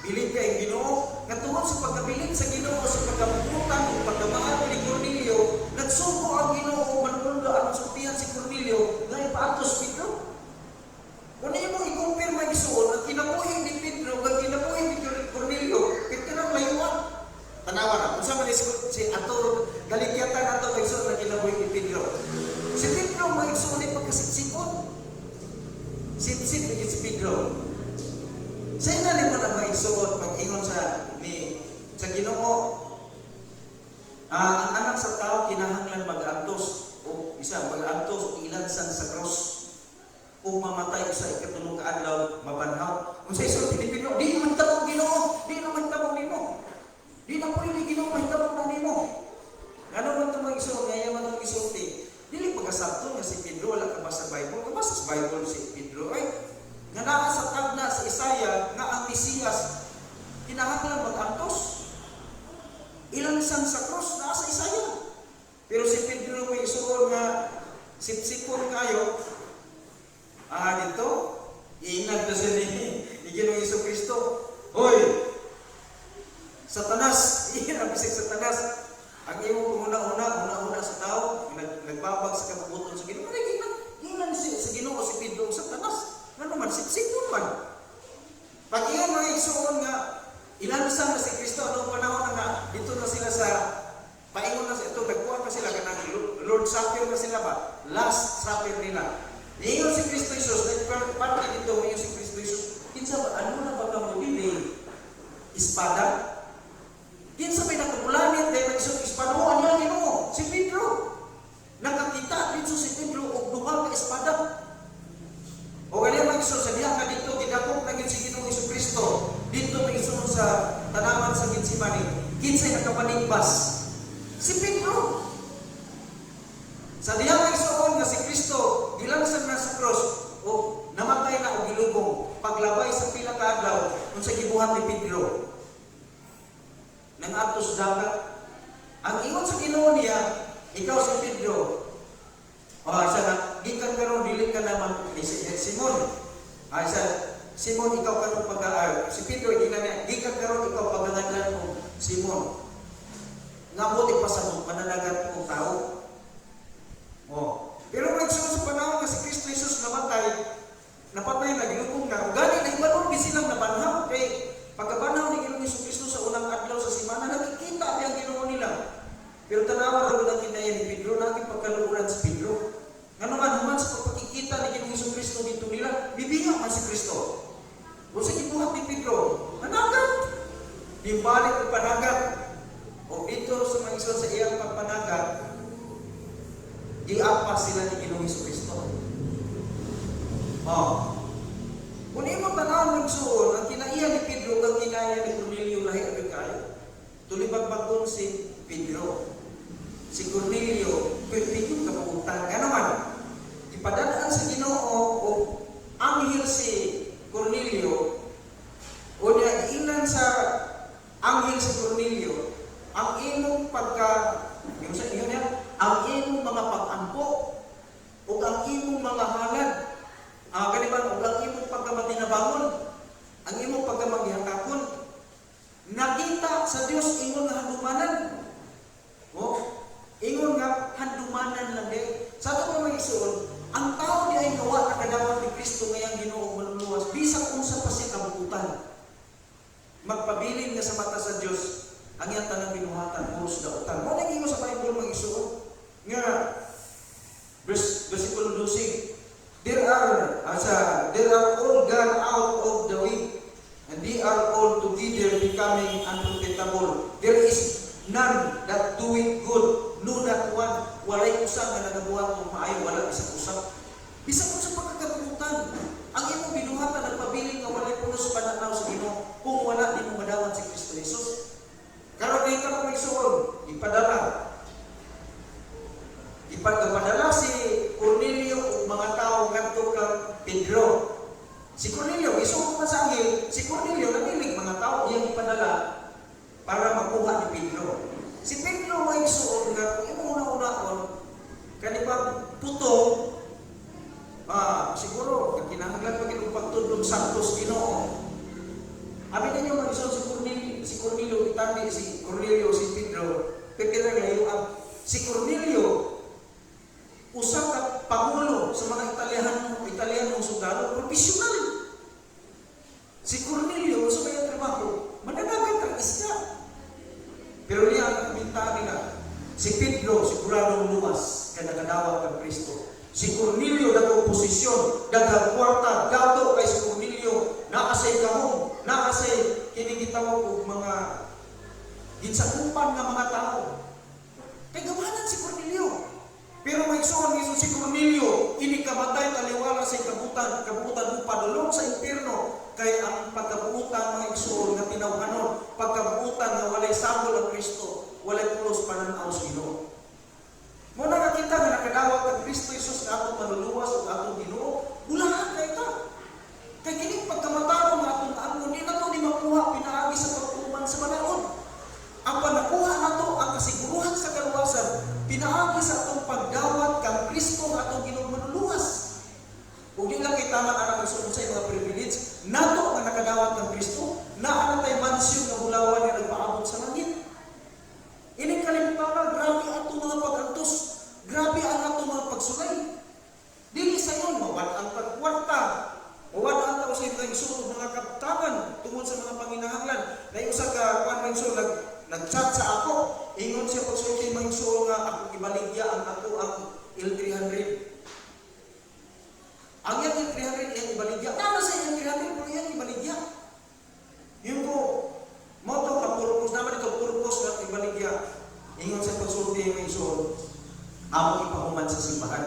bilin ka yung Ginoo, natuwa sa pagkabilin sa Ginoo, sa pagkabukutan, o pagkamahal ni Cornelio, nagsuko ang Ginoo, manundo ang sultihan si Cornelio, na ipaatos Pedro. Kung niyo mo i-compare mga isuon, ang kinabuhi ni Pedro, ang kinabuhi ni Cornelio, ito na layuan. Tanawa na, kung saan man si ato, galikyatan ato mga isuon na kinabuhi ni Pedro. Si Pedro, mga isuon ay pagkasiksipon. Sip-sip na si Pedro. Sa inalim mo na mga isuon, pag-ingon sa Ginoo, ang anak sa tao kinahanglan mag-antos o mag-antos o ilansan sa cross o mamatay sa ikatulong kaadlaw mabanhaw. Kung sa iso Pilipino, di naman tabog Ginoo, di naman tabog nimo. Di na pwede Ginoo mahitabog na nimo. Ano man ito mga iso, ngayon man itong isulti. Dili pagkasabto nga si Pedro, wala ka ba sa Bible? Kabasa sa Bible si Pedro, nga naa sa tagna sa Isaiah nga ang Mesiyas kinahanglan mag-antos. Ilansan sa cross, naa sa Isaiah. Pero si Pedro may isuon nga sip-sipon kayo. Dito, iingat na siya ni Ginoong Jesucristo. Hoy! Satanas! Iyan ang bisig Satanas. Ang iyong una sa tao, nagbabag sa kabubuton sa Ginoo. Inan sa Ginoo si Pedro sa Satanas. Nga naman, sip-sipon man. Pag iyan mga isuon nga, ilansan na si Kristo, anong panahon na nga, dito na sila sa, paingon na ito, nagkuhan na sila, kanang Lord Supper na sila ba? Last Supper nila. Iyon si Kristo Jesus, parte dito, iyon si Kristo Jesus, kinsa ba, ano na ba ka mo din espada? Kinsa may nakapulanit, dahil nag-isong espada, ano yan Ginoo? Si Pedro. Nakakita dito si Pedro, o duha ka espada. O ganyan mag-isong sa diha ka dito, gidakop na si Ginoong Jesucristo, dito may isunod sa tanaman sa Gitsemani, kinsay nakapanibas? Si Pedro. Sa diyang igsuon nga si Kristo gilansad na sa cross o namatay na o gilubong paglabay sa pila ka adlaw unsa gibuhat ni Pedro nang atos dagat. Ang ingon sa Ginoo niya, ikaw si Pedro, sa gikan karon dili ka naman ni Simon. Sa Simon ikaw karon si Pedro gikan karon ikaw pagangadlan mo Simon. Ngabot ipasabot mananagat ko tao. Pero nagsunod sa panahon nga si Kristo Jesus napatay na gilubong na. Gani na ibanon gi silang nabanhaw kay pagkabanaw ni Ginoong Kristo sa unang adlaw sa semana nakikita ang Ginoo nila. Pero tanawa ra ang kinaya ni Pedro naging pagkaluuran si Pedro. Ngano man human sa pagkikita ni Ginoong Kristo dito nila, bibiya man si Kristo. O sa gibuhat ni Pedro, managat. Di balik ang panagat. O dito sa mga isyon sa iyang pagpanagat, giapas sila ni Ginoong Kristo. Kung imo tanaw ng suon, ang kinaiya ni Pedro, ang kinaiya ni Cornelio lahi ang kayo. Tulibag-bagong si Pedro. Si Cornelio, pwede kaputan. Ano man, ipadadaan sa Ginoo o anghel si Cornelio o niya ilan sa anghel si Cornelio ang imong ang imong mga pag-ampo o ang imong mga halad kaniban o ang imong pagkamatinabangon ang imong pagkamagihakapon nakita sa Dios ingon nga handumanan ingon nga handumanan lang sa ato mga igsoon ang tao di ay gawa nakadawat ni Kristo ngayang Ginoo manluluwas bisag unsa pa siya kabukutan magpabilin nga sa mata sa Dios ang iyang tanang binuhatan puros dautan mo naging sa Bible mga igsoon nga versikulo 12 there are all gone out of the way and they are all together becoming unprofitable. There is none that doeth good, no not one. Walay usa nga nagabuhat og maayo, wala isang usa. Bisag sa pagkakabutan, ang imong binuhatan nagpabiling nga walay pulos pananaw sa Ginoo kung wala di mo madawat si Kristo Jesus. Karon ay ka magsuon, ipadala si Cornelio ug mga tawo ngadto kang Pedro. Si Cornelio isuko man sa anghel, si Cornelio namilig mga tawo iyang ipadala para makuha ni Pedro. Si Pedro may isuon nga kung imong una-unaon kanibang putong siguro kinahanglan pa gid pagtudlong santos Ginoo. Abi ninyo magsuon si Cornelio itandi si Cornelio si Pedro. Pedro nga si Cornelio usa ka pangulo sa mga Italianong sundalo, profesional. Si Cornelio, sa kanyang trabaho, mananagat ang isda. Pero niya ang kabintaan nila, si Pedro, siguradong lumas, kaya nakadawat ng Kristo. Si Cornelio, dagang posisyon, dagang kwarta, dato kay si Cornelio, nakasay kahong, nakasay kinigitawag og mga ginsakupan ng mga tao. Kaya gawanan si Cornelio. Pero may suon ni si Cornelio, inikamatay taliwala sa kabutan mo padulong sa impierno. Kaya ang pagkabuutan mga igsoon nga tinawhanon, pagkabuutan nga walay sabol ang Kristo, walay pulos pananaw sa Ginoo. Mo na nakita nga nakadawat ang Kristo Jesus nga atong manluluwas ug atong Ginoo, bulahan kay ta. Kay kining pagkamataro nga atong amon di nato ni makuha pinaagi sa pagtuman sa banaon. Ang panakuha nato ang kasiguruhan sa kaluwasan pinaagi sa atong pagdawat kang Kristo nga atong Ginoo manluluwas. Ug di lang kay tama ana sa mga privilege nato nga nakadawat kang Kristo, naa tay mansyon nga bulawan nga nagpaabot sa langit. Ining kalimpanga grabe atong mga pag-antos, grabe ang atong mga pagsulay. Dili sa yon mawat ang pagkwarta, mawat ang tao sa mga igsoon mga kaptagan tungod sa mga panginahanglan. Nay usa ka kuan man nag-chat sa ako, ingon siya pagsulti mga igsoon nga ako ibaligya ang ako ang L300. Ang yang L300 iyang ibaligya. Tama sa iyang L300 pero iyang ibaligya. Yung ko, moto ka purpose naman ito purpose ng ibaligya. Ingon siya pagsulti mga igsoon, ako ipahuman sa simbahan.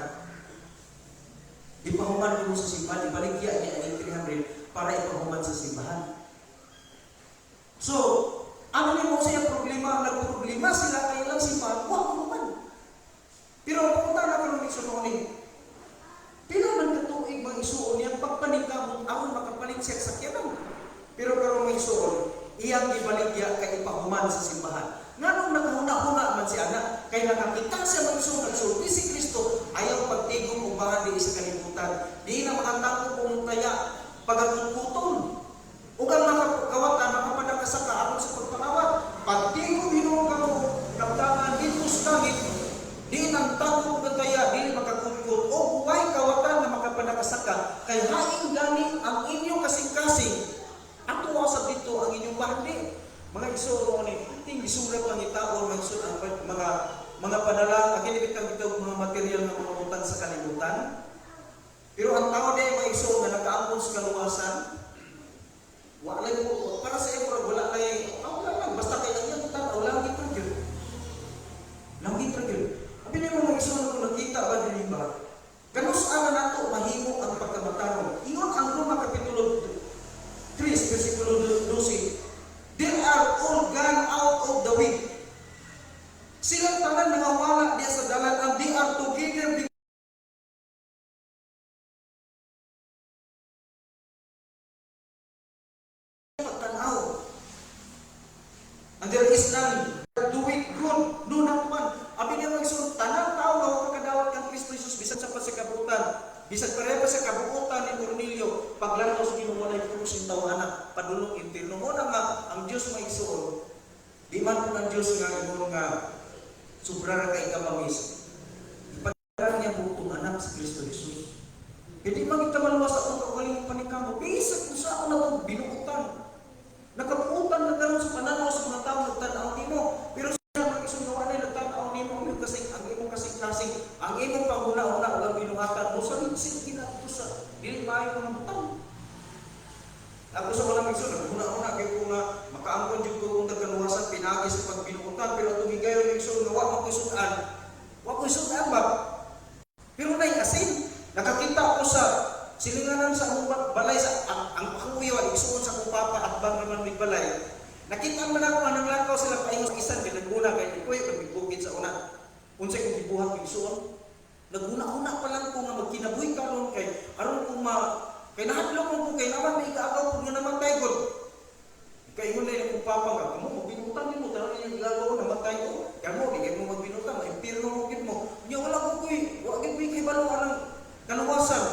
Ipahuman mo sa simbahan, ibaligya niya ang L300 para ipahuman sa simbahan. So, ano ni mo siya problema? Nagproblema sila kailang simbahan. Huwag naman. Pero pumunta na siya mag-isong nagsulti si Kristo, ayaw pagtigong ubahan di sa kalibutan. Di na makatako kung taya, pagatututon. O ang makakawatan, makapadakasaka ako sa pagpangawat. Pagtigong Ginoo ka mo, kaptangan dito sa langit, di nang tako kung taya, di makakungkot. O buhay kawatan na makapadakasaka, kay haing gani ang inyong kasing-kasing. Ato sa dito ang inyong bahandi. Mga isuro ni, ting isulat lang itaon, mga padalang, akinibit kang ito mga material na mga utang sa kalibutan. Pero ang tao na yung mga isuro na nagkaampon sa kaluwasan, wala po, para sa iyo, wala lang, basta kayo yan, tataw, langit na yun. Langit na yun. Abi na yung mga isuro na kung nakita ba din ba? Ganun saan na nato, mahimo ang pagkamataro. Ingon ang Roma Kapitulo 3, versikulo 12, they are all gone out of the way. Silang tanan nangawala diya sa dalan, and they are together pagtanaw. And there is none do it good, no not one. Abi niya magsun, tanang tao na makakadawat kang Kristo Jesus, bisan sa pasakabutan, bisan pareha sa kabuutan ni Cornelio, paglaro sa ginuwalay ko sin tawanan, padulong interno mo na nga ang Dios maigsuon. Di man po ng Diyos nga ingon nga sobra kay kamamis. Ipagdarang niya butong anak sa Kristo Jesus. Hindi magita maluwas sa akong kaugaling panikamo. Bisag kung saan na itong binuutan. Nakapuutan na gano'n sa pananaw sa mga tao nagtanaw nimo. Pero sa mga isunawa na nagtanaw nimo, ang imong kasing-kasing, ang imong panguna-una, ang binuhatan mo, sa rinsin ginagawa sa dili maayo ng butang. Ako sa walang igsoon, naguna-una kayo kung makaangkon yung kung nagkaluwasan, pinagi sa pagbinukutan, pero tumigayo ng igsoon na wak ko isudan ba? Pero nai-asin, nakakita ako sa silinganan sa akong balay, ang panguyaw, igsoon sa akong papa at bang naman may balay. Nakita man ako, nanglakaw sila paingos isan, kaya naguna, kaya ikoy, pagbibukid sa una. Unsay kong ibuhat igsoon, naguna-una pa lang ko nga magkinabuhi karon kay aron kung kay nahadlok mo kay naman may kaagaw kung namatay ko. Kay ingon na yung papa nga, kamo magbinutan din mo, tanong yung igagaw namatay ko. Kamo, di kayo mo magbinutan, maimpirno mo gid mo. Nya wala ko ko'y, wala gid kay balo anang kaluwasan.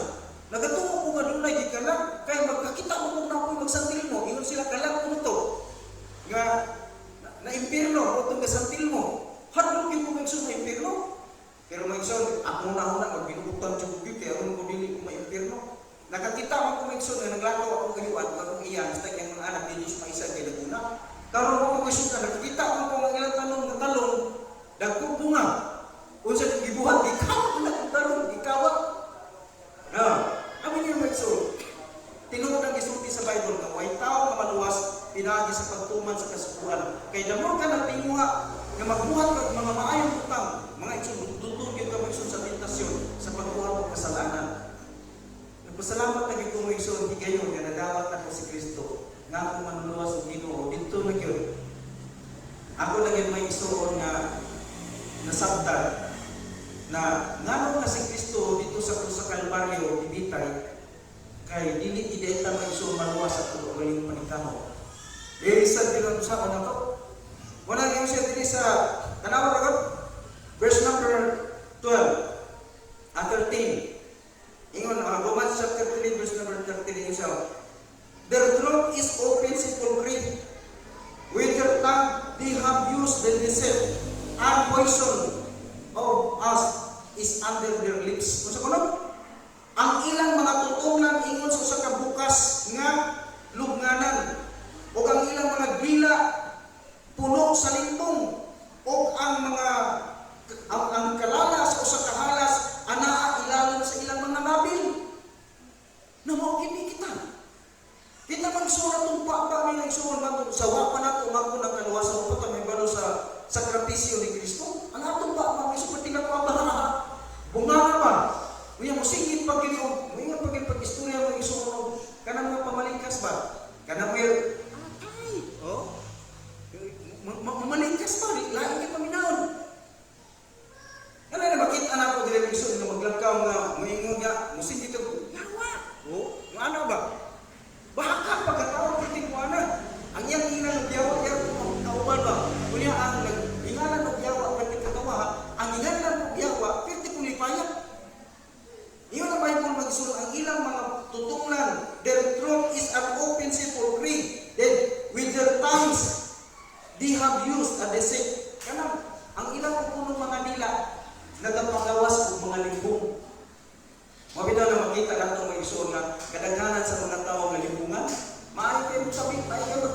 Nagatungo ko nga dunay gid kalang, kay magkakita mo kung na ko'y magsantil mo, ingon sila kalang ko to. Nga na impirno o itong kasantil mo. Hadlok yung kung maigsoon na impirno. Pero maigsoon, ako na magbinutan siya ko kaya aron ko dili ko maimpirno. Nakakita mo kung maigsoon na naglakaw akong kayuan, akong iyan, basta yung mga anak, hindi siya maisa kay Laguna. Karon mo kung maigsoon ka, nakikita mo kung ang ilang talong, dagkubunga. Kung sa gibuhat, ikaw ang talong, ikaw. Kami niyo maigsoon. Tinuod ang gisulti sa Bible nga, way tao nga maluwas, pinagi sa pagtuman sa kasukuran. Kay damor ka ng tinguha, nga magbuhat ka mga maayong utang, mga igsoon, tutulog yung kamagsoon sa tentasyon, sa pagbuhat ng kasalanan. Pasalamat na gito mo igsoon, di kayo, nga nadawat na ko si Kristo, nga ako manuluwas o Ginoo, dito na yun. Ako lagi may igsoon nga nasabtan, na nga na si Kristo dito sa Kalbaryo, ibitay, kay dili identa may igsoon maluwas at ugaling panikamo. Isa din sa ako na to. Wala yung siya din sa tanawa na verse number 12 at 13. Ingon, Romans chapter 3, verse number 13 yung siya. Their throat is open, simple creed. With their tongue, they have used the deceit, and poison of us is under their lips. Kung sa kuno, ang ilang mga tutungan ingon sa kabukas nga lubnganan, o ang ilang mga dila puno sa limpong, o ang kalalas o sa kahalas anaa ilalim sa ilang mga nabil. Na mao kini kita. Kita magsurat ng papa may nagsuon man sa wapa nato magko ng kaluwasan ko ta may balo sa sakripisyo ni Kristo. Ang atong papa may seperti na pabara. Bunga pa. Unya mo singit pag kini mo ingon pag istorya mo isuon kanang mga pamalingkas ba? Kanang may mamalingkas pa, lain ka paminaon. Ano na bakit anak ko dili gusto na maglakaw nga moingon nga musin dito yawa. Oh, ano ba? Baka pagkatao kiting mo ana. Ang iyang ilang yawa kauban ba? Kunya ang ingalan og yawa pati katawa, ang ingalan She have used a deceit. Kanang ang ilang punong mga dila nagapagawas og mga limbong. Mabitaw na makita nato mga igsoon nga kadaghanan sa mga tawo nga limbungan. Maayo kayo sabi, maayo kayo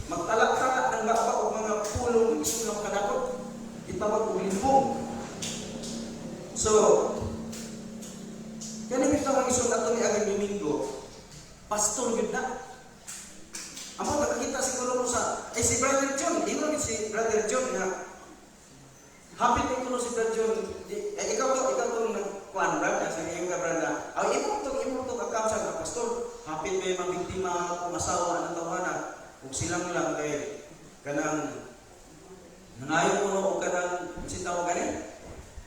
magtalak-talak ng baba o mga pulong igsoon ng kadakot. Itawag og limbong. So, kani bitaw mga igsoon nato ni agad Domingo. Pastor yun na. Amo nakakita siguro ko sa si Brother John, di mo si Brother John nga happy ko si Brother John. Ikaw to nagkuan brad sa iyong brada. Aw imo to kakam sa pastor. Happy may mga biktima kung asawa ng tawanan. Ug silang lang kay kanang nangayo ko og kanang sintaw gani.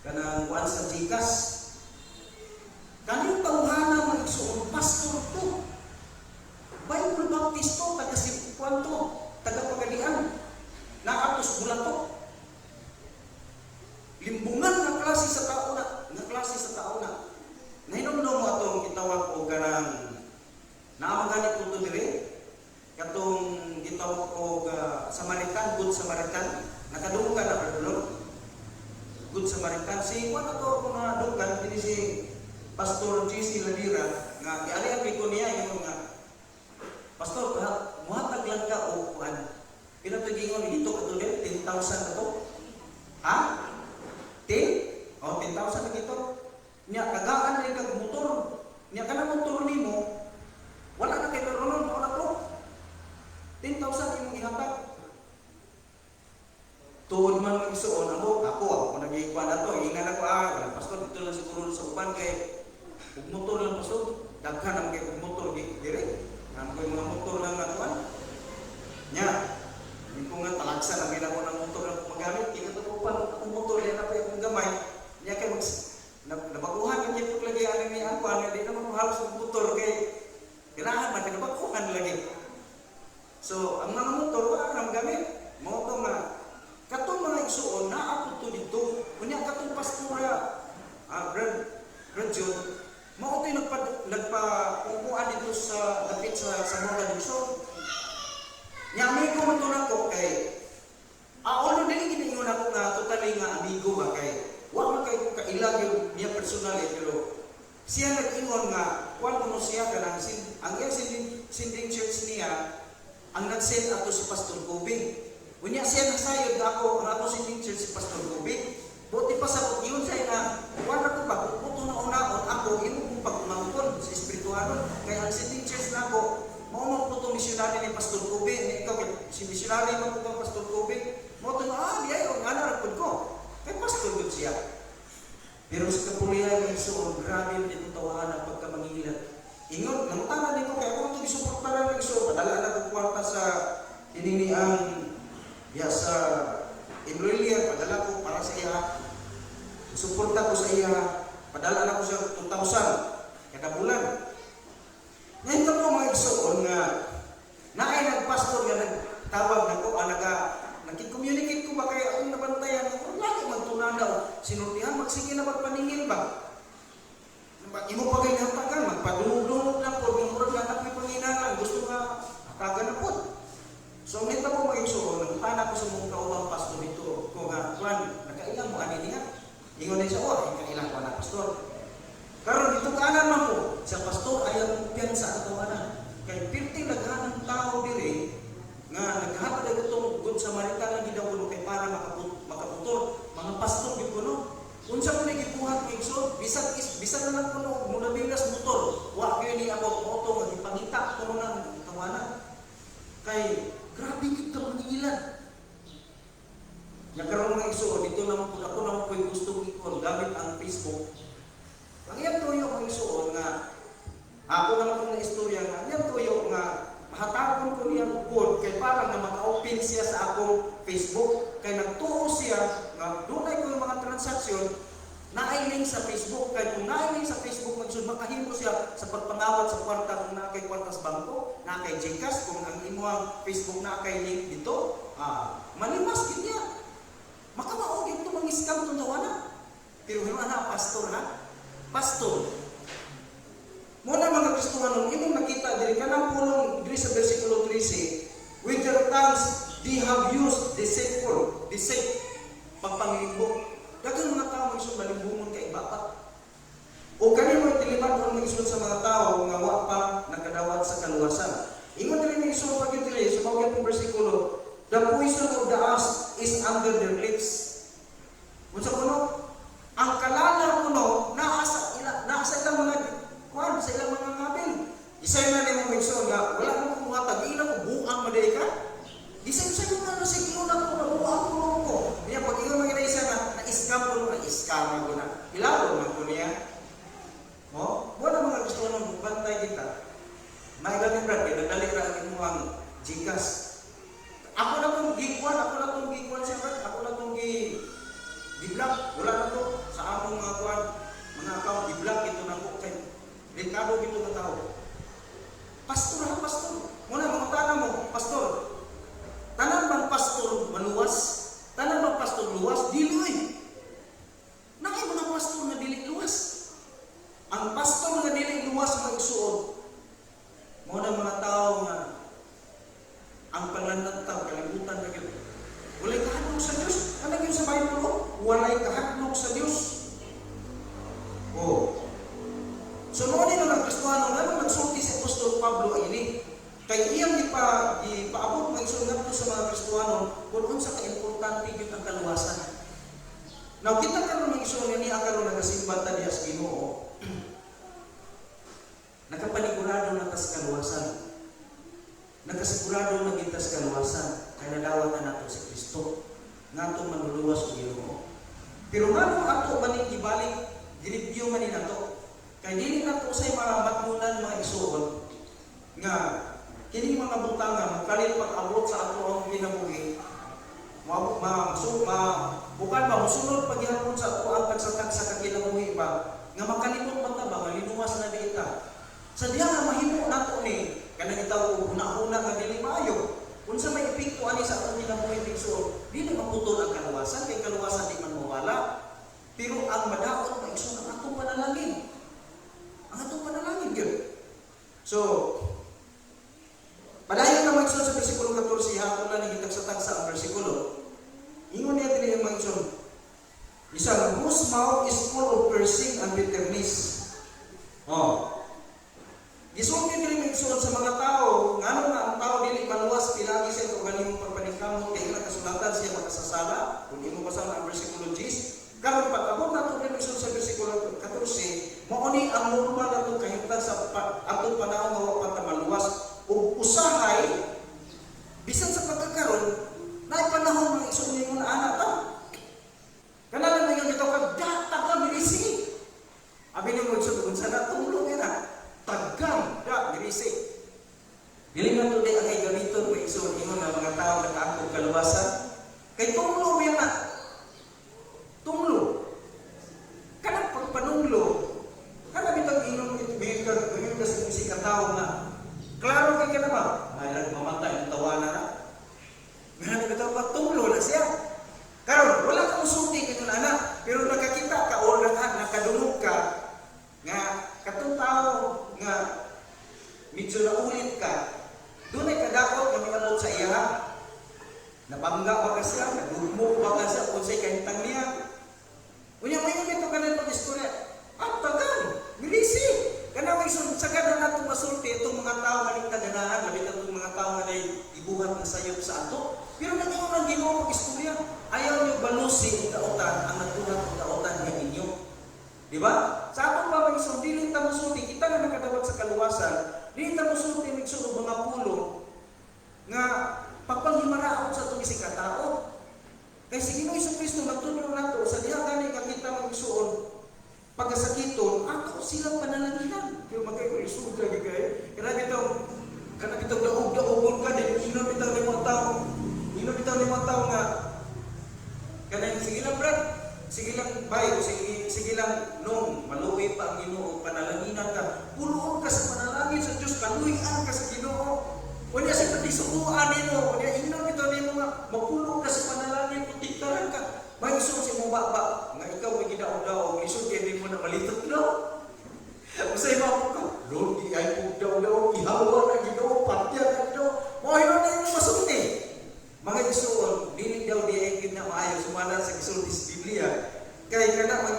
Kanang kuan sa Gcash. Kanang tawhana mo igsoon pastor to. Bible Baptist to, taga Sipuan to, taga Pagadian, nakatos bulan to. Limbungan na klase sa tao na. Nahinom-nom mo atong itawag ko ganang naamaganit ko to dire. Katong itawag ko Samaritan, Good Samaritan. Nakadunggan na pardulong. Good Samaritan. Si kuwan ato mga dunggan, ini si Pastor J.C. Ladira, nga giali ko niya yung nga Pastor, muhatag lang ka o kuhan. Pinatugingon dito ka to din, 10,000 na to. Ha? 10? O, 10,000 na dito. Niya, kagaan rin kag motor. Niya, ka na motor ni mo, wala na kay Peronon, wala to. 10,000 imong ihatag. Tuod man mag-isuon, ako nag-iikuan na to. Ingan ako, Pastor, dito lang siguro sa uban kay motor lang, Pastor. Daghan naman kay motor, dire. Ang mga motor lang nakuan. Nya, hindi ko nga talagsa na may ako ng motor na magamit. Hindi ko pa ang motor yan na pa yung gamay. Nya kay nabaguhan ka dito lagi ang ni Anpan. Hindi naman halos ng motor kay kailangan man nabaguhan lagi. So, ang mga motor wala nang gamit. Moto nga katong mga igsuon na ako to dito. Kunya katong pastora Brad John, mao to'y nagpa-upuan dito sa dapit sa Mora Luzon. Nyami ko man ko kay although dili ginaingon ako nga totally nga amigo ba kay wa man kay ko kailag yung niya personal pero siya nag-ingon nga kuan kuno siya kanang ang iyang sending church niya ang nag-send ato si Pastor Kobe. Unya siya nasayod ako ang ato sending church si Pastor Kobe. Buti pa sa yun siya nga kuan ako ba puto na unaon ako imo pagmangkon sa espirituhanon kay ang sending church nako mao man puto missionary ni Pastor Kobe ni ikaw si missionary man puto Pastor Kobe mo to di ay ang ana ra ko kay pastor gud siya pero sa kapulian ng suon grabe din tawanan pagka mangilat ingon nang tanan niko kay ako to gisuportaran ng suon padala na ko kwarta sa inini ang sa Imrolia padala ko para sa iya suporta ko sa iya padala na ko sa 2,000 kada bulan. Ngayon ka po mga igsoon nga naay nagpastor nga nagtawag na ko nagki-communicate ko ba kaya akong nabantayan kung lagi magtunan daw sinultihan magsige na magpaningil ba imo pa kayo hatagan magpadulog-dulog lang po yung murag nga ako'y panginangan gusto nga hatagan na po. So nito po mga igsoon nagtana ko sa mga kaubang pastor dito ko nga kuan nakailang mo ani niya ingon ni sa kailang ko na pastor. Karon dito kaanan man po sa pastor ayaw piyan sa atawanan. Kay pirting naghanang tao diri nga naghatag og itong Good Samaritan nga gidaw kay para makaputor mga pastor gid kuno. Unsa man gibuhat ng igsoon bisan na lang kuno muna bilas motor. Wa gyud ni ako auto nga gipangita kuno nang tawanan. Kay grabe gid ka mangilan. Ya karon mga igsoon dito naman po ako naman po gusto ikon gamit ang Facebook. Ang iyang tuyo ang isuon nga ako naman kong na-istorya nga iyang tuyo nga mahatagon ko niyang board kay parang na maka-open siya sa akong Facebook kay nagtuo siya nga dunay ko yung mga transaksyon na-link sa Facebook kay kung na-link sa Facebook makahimo siya sa pagpangawat sa kwarta kung na-kay kwarta sa bangko na-kay Gcash kung ang imo ang Facebook na-kay link dito malimas din niya makamaog ito mang-scam itong tawanan pero na pastor ha pastor. Muna mga Kristohanon, imong nakita diri kanang pulong diri sa bersikulo 13, with your tongues they have used deceit, pagpanglimbong. Daghang mga tao isong malimbungon kay bapat. O kani mo tiliman kung mag-isod sa mga tao nga wa pa nakadawat sa kaluwasan. Ingon diri ni isong pagit diri sa mga bersikulo, the poison of the asp is under their lips. Unsa kuno? Ang kalala kuno naa sa ilang mga kuan, sa ilang mga ngabil. Isay na nimo isong nga wala mo kung hatag ila ko buang maday ka. Isay sa mga na sige na ko buang ko. Niya pag ingon mga isa na-scam ko na. Ilaw man ko niya. Mo, wala mga gusto nang bantay kita. May galing brad, nagdali ra ang imuhang Gcash. Ako na tong gikuan siya brad. Ako na tong gi-block. Wala na to sa among mga kuan, mga account gi-block ito na ko kay Ricardo dito na tao. Pastor ha, pastor. Muna mga tanong mo, pastor. Tanan bang pastor maluwas? Tanan bang pastor luwas? Dili. Nakay mo na pastor na dili luwas. Ang pastor nga dili luwas magsuod. Mo na mga tao nga ang panlantaw kalibutan na gyud. Walay kahadlok sa Dios. Ano gyud sa Bible? Walay kahadlok sa Dios. Oh. So noon na lang Kristiyano nga nagsulti si Apostol Pablo ini kay iyang ipaabot ng isunod sa mga Kristiyano kung unsa ka importante gyud ang kaluwasan. Now kita karon ng isunod ni akaron nagasimba ta dias Ginoo. Nakapanigurado na tas kaluwasan. Nakasigurado na kita sa kaluwasan kay nadawat na nato si Kristo ngatong manluluwas og Ginoo. Pero ngano ato maning ibalik direview man ni nato kay dili nato say mga matmunan mga isuon nga kini mga butanga magkalit pag-abot sa ato ang kinabuhi. Bukan ba musunod paghihapon sa ato ang pagsatag sa kinabuhi ba nga makalimot man ta ba malinuwas na diita. Sa diha nga mahimo nato ni kanang itaw una-una nga dili maayo. Unsa may epekto ani sa atong kinabuhi bigso, dili maputol ang kaluwasan kay kaluwasan di man mawala. Pero ang madaot maigsoon ang atong panalangin. Ang atong panalangin gyud. So, padayon na maigsoon sa bersikulo 14 hapon na nagitagsatagsa ang bersikulo. Ingon niya dili ang maigsoon. Isang whose mouth is full of cursing and bitterness. Oh. Gisulti dili maigsoon sa mga tao, ngano nga ang tao dili maluwas pilagi sa ito ganimong pagpaningkamot kay ila kasulatan siya makasasala. Kung imo basa ang bersikulo 10, karon pag-abot nato dili maigsoon sa bersikulo 14, mao ni ang normal nato kahimtang sa atong panahon nga wa pa maluwas ug usahay bisan sa pagkakaroon na panahon ng igsoon nimo na anak ta. Kanang may nga kag data ka bilisi. Abi ni mo igsoon unsa na tulong ina. Tagang da bilisi. Dili man to di ang gamiton mo igsoon nimo nga mga tao nakaangkog kaluwasan. Kay tunglo mi na. Tunglo. Kanang pagpanunglo. Kanang bitang inom ito sa musika tao na. Klaro kay kana ba? Ay nagmamatay ang tawanan na. Ngayon nagtaw pa tunglo na siya. Karon wala kang usulti kay anak, pero nakakita ka o nakadungog ka nga katong tao nga medyo naulit ka. Doon ay kadakot nga minabot sa iya. Napangga ba ka siya? Nagugmok ba ka siya? Kung sa'y kahintang niya. Unya may ito ka na itong istorya. At tagal, milisi. Kana may sagad na natong masulti itong mga tao maligtaganahan, labit itong mga tao nga ibuhat na sayop sa ato. Pero nag-iwan ang Ginoo mag-istorya. Ayaw niyo balusi ang dautan, ang nagtuhat ang dautan ng inyo. Di ba? Sa atong pamagisong, dili ta musulti, kita nga nakadawat sa kaluwasan, dili ta musulti nagsunod mga pulong nga pagpanghimaraot sa itong isang katao. Kaya si Ginoong Jesucristo nagtulong nato sa diha gani nga kita magsuon pagkasakiton, ato silang panalaginan. Pero magkairisod lagi kayo. Kana bitaw daog-daogon ka, inom bitaw ni mga tao nga, kanang sige lang brad, sige lang bayo, sige lang nung, maluwi pa ang Ginoo, panalaginan ka, puloon ka sa panalangin sa Diyos, kaluyan ka sa Ginoo. Unya sa pagisukuan nimo, unya inom bitaw nimo nga, magpulo ka sa panalangin, putiktaran ka. May isong si mong baba, nga ikaw may gidaw-daw, isong kaya mo na malitot daw. Usay mo ka, Lord, di ay po daw-daw, ihawa na Ginoo, patya na Ginoo. Mga yun na yung masunti. Mga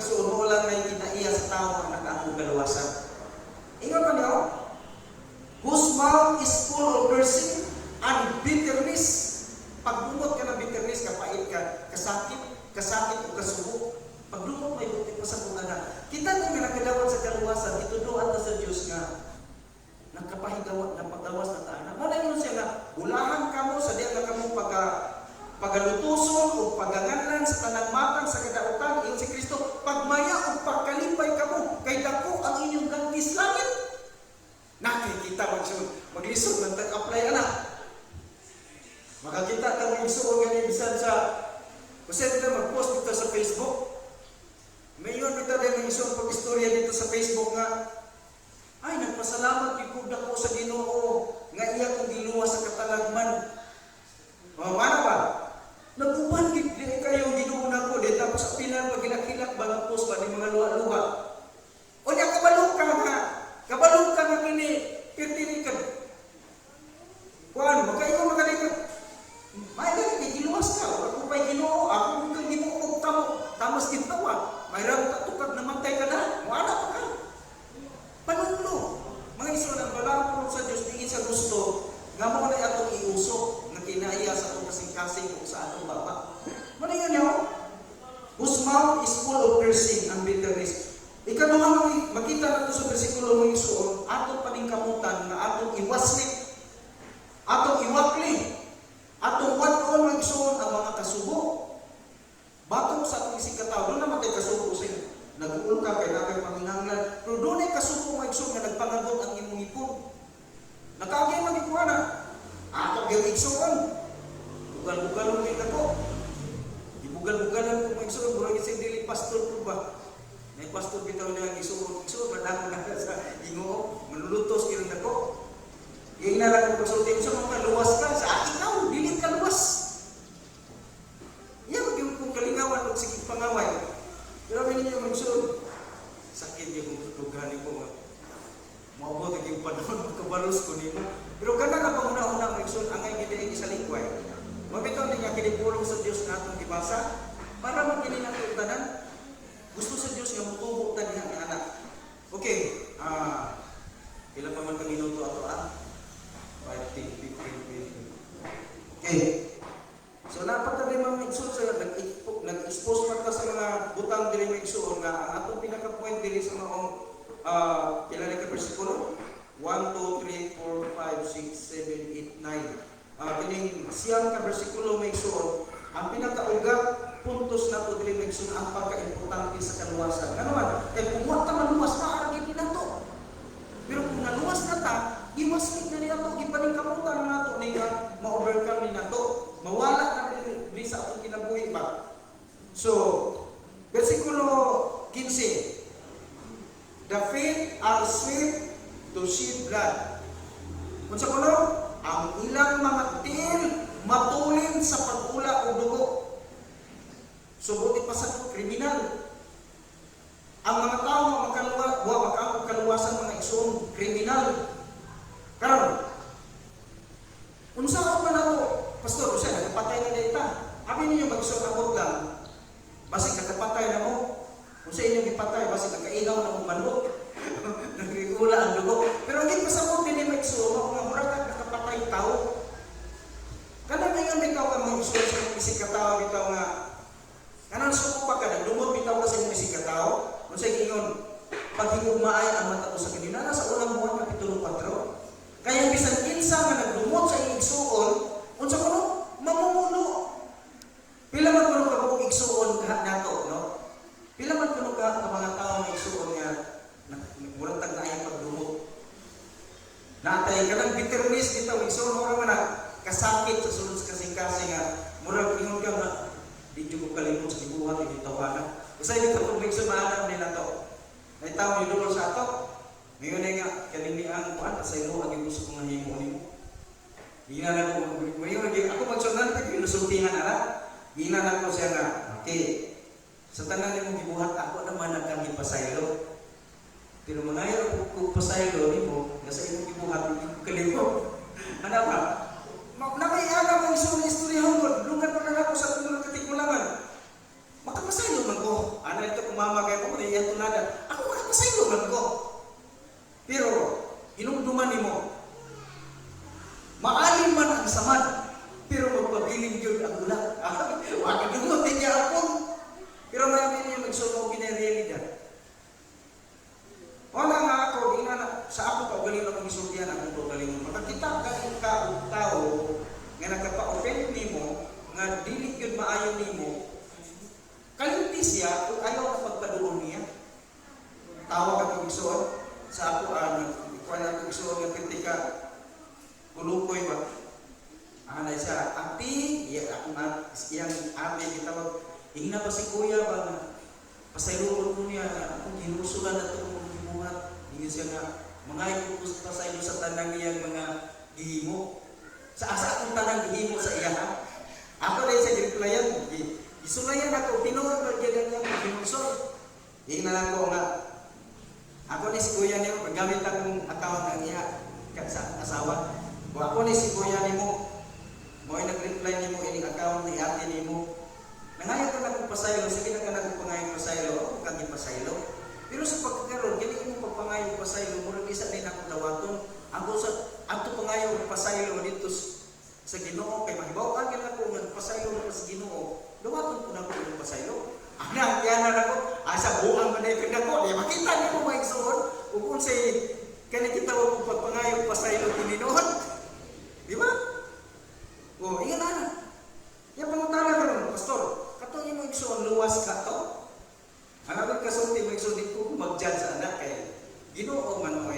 magsuon mo lang may kinaiya sa tao ang nag-aangkong kaluwasan. Ingon pa niyo, whose mouth is full of cursing and bitterness. Pagdumot ka ng bitterness, kapait ka, kasakit o kasubo. Pagdumot may buti pa sa mga na. Kita nyo nga nakadawat sa kaluwasan, ituduan na sa Diyos nga nagkapahigawat ng pagdawas na tahanan. Wala yun siya nga, ulahan ka mo sa diyan na kamo pagalutuson o pagangalan sa tanang matang sa kadautan, iyon si Kristo, pagmaya o pagkalipay ka mo, kay dako ang inyong gantis langit. Nakikita maglisod ng tag-apply anak. Makakita ka ng igsuon nga bisan sa kusenta mag-post dito sa Facebook. Mayon bitaw din ng isang pag-istorya dito sa Facebook nga, ay nagpasalamat gid ko sa Ginoo nga iya kong giluwa sa katalagman. Ano ba? Naguban gid kayo Ginoo nako di tapos sa pilan pagilak-hilak ba ng post ba ni mga luwa-luwa. O nya kabalo ka nga kini pirtirikan. Kuan makayo makalikat. May gani giluwas ka ako pay Ginoo ako kang Ginoo tamas gitawa. May ra tukag namatay ka na. Wala pa ka. Panunglo. Mga iso ng balapon sa Diyos tingin sa gusto nga mo na atong iusok nga kinaiya sa atong kasing-kasing o sa atong baba. Muna yun yun. Whose mouth is full of cursing and bitterness. Ikaduha makita na ito sa versikulo ng isuon, atong paningkamutan na atong iwaslik, atong iwakli, atong wan-on ng isuon ang mga kasubo. Batong sa atong isikataw, doon naman tayo kasubo sa inyo. Nag-uul ka kay nakay panginahanglan. Pero doon ay kasuko mga igsoon nga nagpangagot ang imong ipon. Nakaagay magikuha na. Ako yung igsoon. Bugal-bugalon kayo na ko. Ibugal-bugalan ko mga igsoon. Burang isang dili pastor ko ba? May pastor bitaw niya ang igsoon. Igsoon, madamo na sa ingo. Manulutos kayo na ko. Yung nalang ko pagsulti ko sa mga luwas ka. Sa ikaw, dilit ka luwas. Yan, kung kalingawan o sige pangaway. Pero may ninyo magsunod, sakit yung tutuganin ko. Maabot yung panahon, kabalos ko nimo. Pero ganda na pa una-una magsunod, ang ngay giniin sa lingway. Mabitaw din nga kinipulong sa Diyos na itong ibasa, para magkinin ang tanan. Gusto sa Diyos nga mutubok tadi ang anak. Okay, ilan pa man kang minuto ato 5, 10, 15, 20. Okay. So napatabi mga igsoon sa nag-expose pa sa mga butang diri mga igsoon nga ang atong pinaka-point diri sa mga pila na ka bersikulo 1, 2, 3, 4, 5, 6, 7, 8, 9. Kining siyang ka bersikulo mga igsoon, ang pinaka-ugat puntos na to diri mga igsoon ang pagka-importante sa kaluwasan. Ano man? Kay kung wa ta maluwas na aragin nato. Pero kung naluwas na ta, iwaslik na nila to, ipaningkamutan na nato ni ma-overcome ni nato. Mawala na rin sa atong kinabuhi ba? So, versikulo 15. The feet are swift to shed blood. Kung sa kuno, ang ilang mga tiil matulin sa pag-ula o dugo. So, buti pa sa kriminal. Ang mga tao makangkong kaluwasan mga igsoon, kriminal. Karon, kung saan man ako, Pastor, siya, nagkapatay na dita. Abi ninyo mag-isong abot lang. Basig nagkapatay na mo. Kung sa inyong ipatay, basig nagkainaw na mong manok. Nagkikula ang dugo. Pero hindi pa sa mo, hindi mag-isong ako nga murag nagkapatay tao. Kada ngayon bitaw ka mga isong sa inyong isig katao, bitaw nga. Kanan suko pa ka, nagdumot bitaw ka sa inyong isig katao. Kung sa inyon, paghigugmaay ang mata ko sa kanina, sa unang buwan, kapitulo 4. Kaya bisan kinsa nga nagdumot sa inyong igsuon, unsa ko no? Mamumuno. Pila man kuno ka kung igsuon nato, no? Pila man kuno ka mga tao nga igsuon nga murag tag na ay pagdumot. Natay ka ng bitterness bitaw igsuon ora man kasakit sa sulod sa kasing-kasing nga murag ingon ka nga di ko kalimot sa gibuhat ni tawana. Usay dito kung igsuon maanam nila to. Nay tawo ni dulon sa ato. Ngayon nga kanimian kuan sa imo ang gusto ko nga himo nimo. Gina ko ako magsundan kay inusultihan ara. Gina ko siya nga, okay. Sa tanan nimo gibuhat ako naman nagkami pasaylo. Pero mangayo ko pasaylo nimo, nga sa imong gibuhat ko kalimot. Ano ba? Nakaiana mo isong istorya hangod, lugar pa na ako sa tulong katikulangan. Makapasaylo man ko. ito, ano ito kumama kay mo, iya tunada. Ako makapasaylo lang ko. Pero, hinumduman nimo, maalim man ang samad, pero magpabiling yun ang ulat. Wakadungot niya ako. Pero marami niya magsunog na realidad. Wala nga ako, sa ako pagaling akong isultihan akong pagaling. Makakita ka og tao nga nagkapa-offend nimo, nga dili yun maayo nimo, kalimti siya kung ayaw ka pagpaduon niya. Tawa ka pag-isuon sa ako, ikuha na pag-isuon ng kritika, kulukoy ba? Anay siya, ati, iyang ate, kitawag, hingna pa si kuya ba na, pasayluon ko niya, akong ginusulan na ito kong gibuhat. Hingin siya nga, mga ipupus pasaylo sa tanang niyang mga gihimo. Sa asa akong tanang gihimo sa iya, ha? Ako rin sa giriplayan, isulayan ako, tinuod na gyan niya mga ginusol. Hingin na lang ko nga, ako ni si kuya niya, paggamit akong account ng iya, sa asawa. Kung ako ni si kuya ni mo ay nag-reply ni mo ining account ni ate ni mo, nangayon ka na kong pasaylo, sige na ka na kong pangayon pasaylo, ako kang pasaylo. Pero sa pagkakaroon, kaya mo pagpangayon pasaylo, murag isa din ako dawaton. Ako sa ato pangayon pasaylo dito sa Ginoo, kay mahibaw ka na ko magpasaylo na sa Ginoo, dawaton ko na ko yung pasaylo. Ang yan na ako, sa buang manipin ako, makita niyo mo maigsoon, kung say, kaya kita ko pagpangayon pasaylo tininoon. Di ba? O, iyan na. Yan pangutala ka nun, pastor. Kato yung magsuon, luwas ka to. Hanapin ka sulti, magsuon dito ko mag-judge sa anak kay Ginoo man mo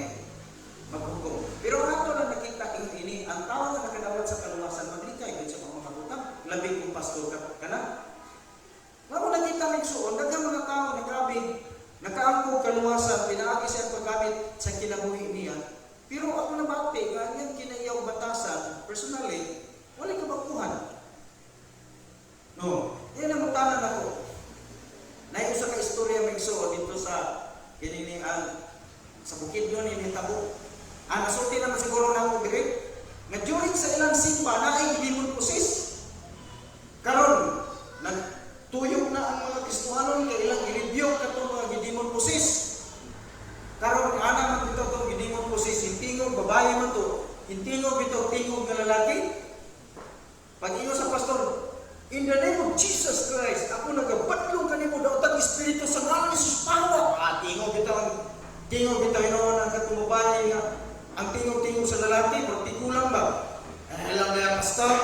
maghukom. Pero ato na nakita ini, ang tao na nakadawat sa kaluwasan, maglikay, yun sa mga magutang, labing kong pastor ka na. Wala nakita magsuon, dagang mga tao na grabe, nakaangkog kaluwasan, pinaagi siya paggamit sa kinabuhi niya. Pero ako nabati, ganyan kinaiyaw batasan, personally, wala ka bakuhan. No, yan ang mutanan ako. Naiusa ka istorya may so dito sa kininian sa bukid yun, initabo. Nasulti naman siguro na ako dire, nga during sa ilang simba, naay demon possess. Karon, nagtuyok na ang mga Kristohanon kay ilang i-review katong mga demon possess. Karon, ana man ito itong demon possess, hintingog, babae man to, hintingog ito, tingog na lalaki. Pag iyo sa pastor, in the name of Jesus Christ, ako nagabatlong kanimo daw tag Espiritu sa ngalan ni Jesus pawa. Tingog bitaw inoon ang katumubayan nga ang tingog sa lalaki, partikulang ba? Alam na yung pastor,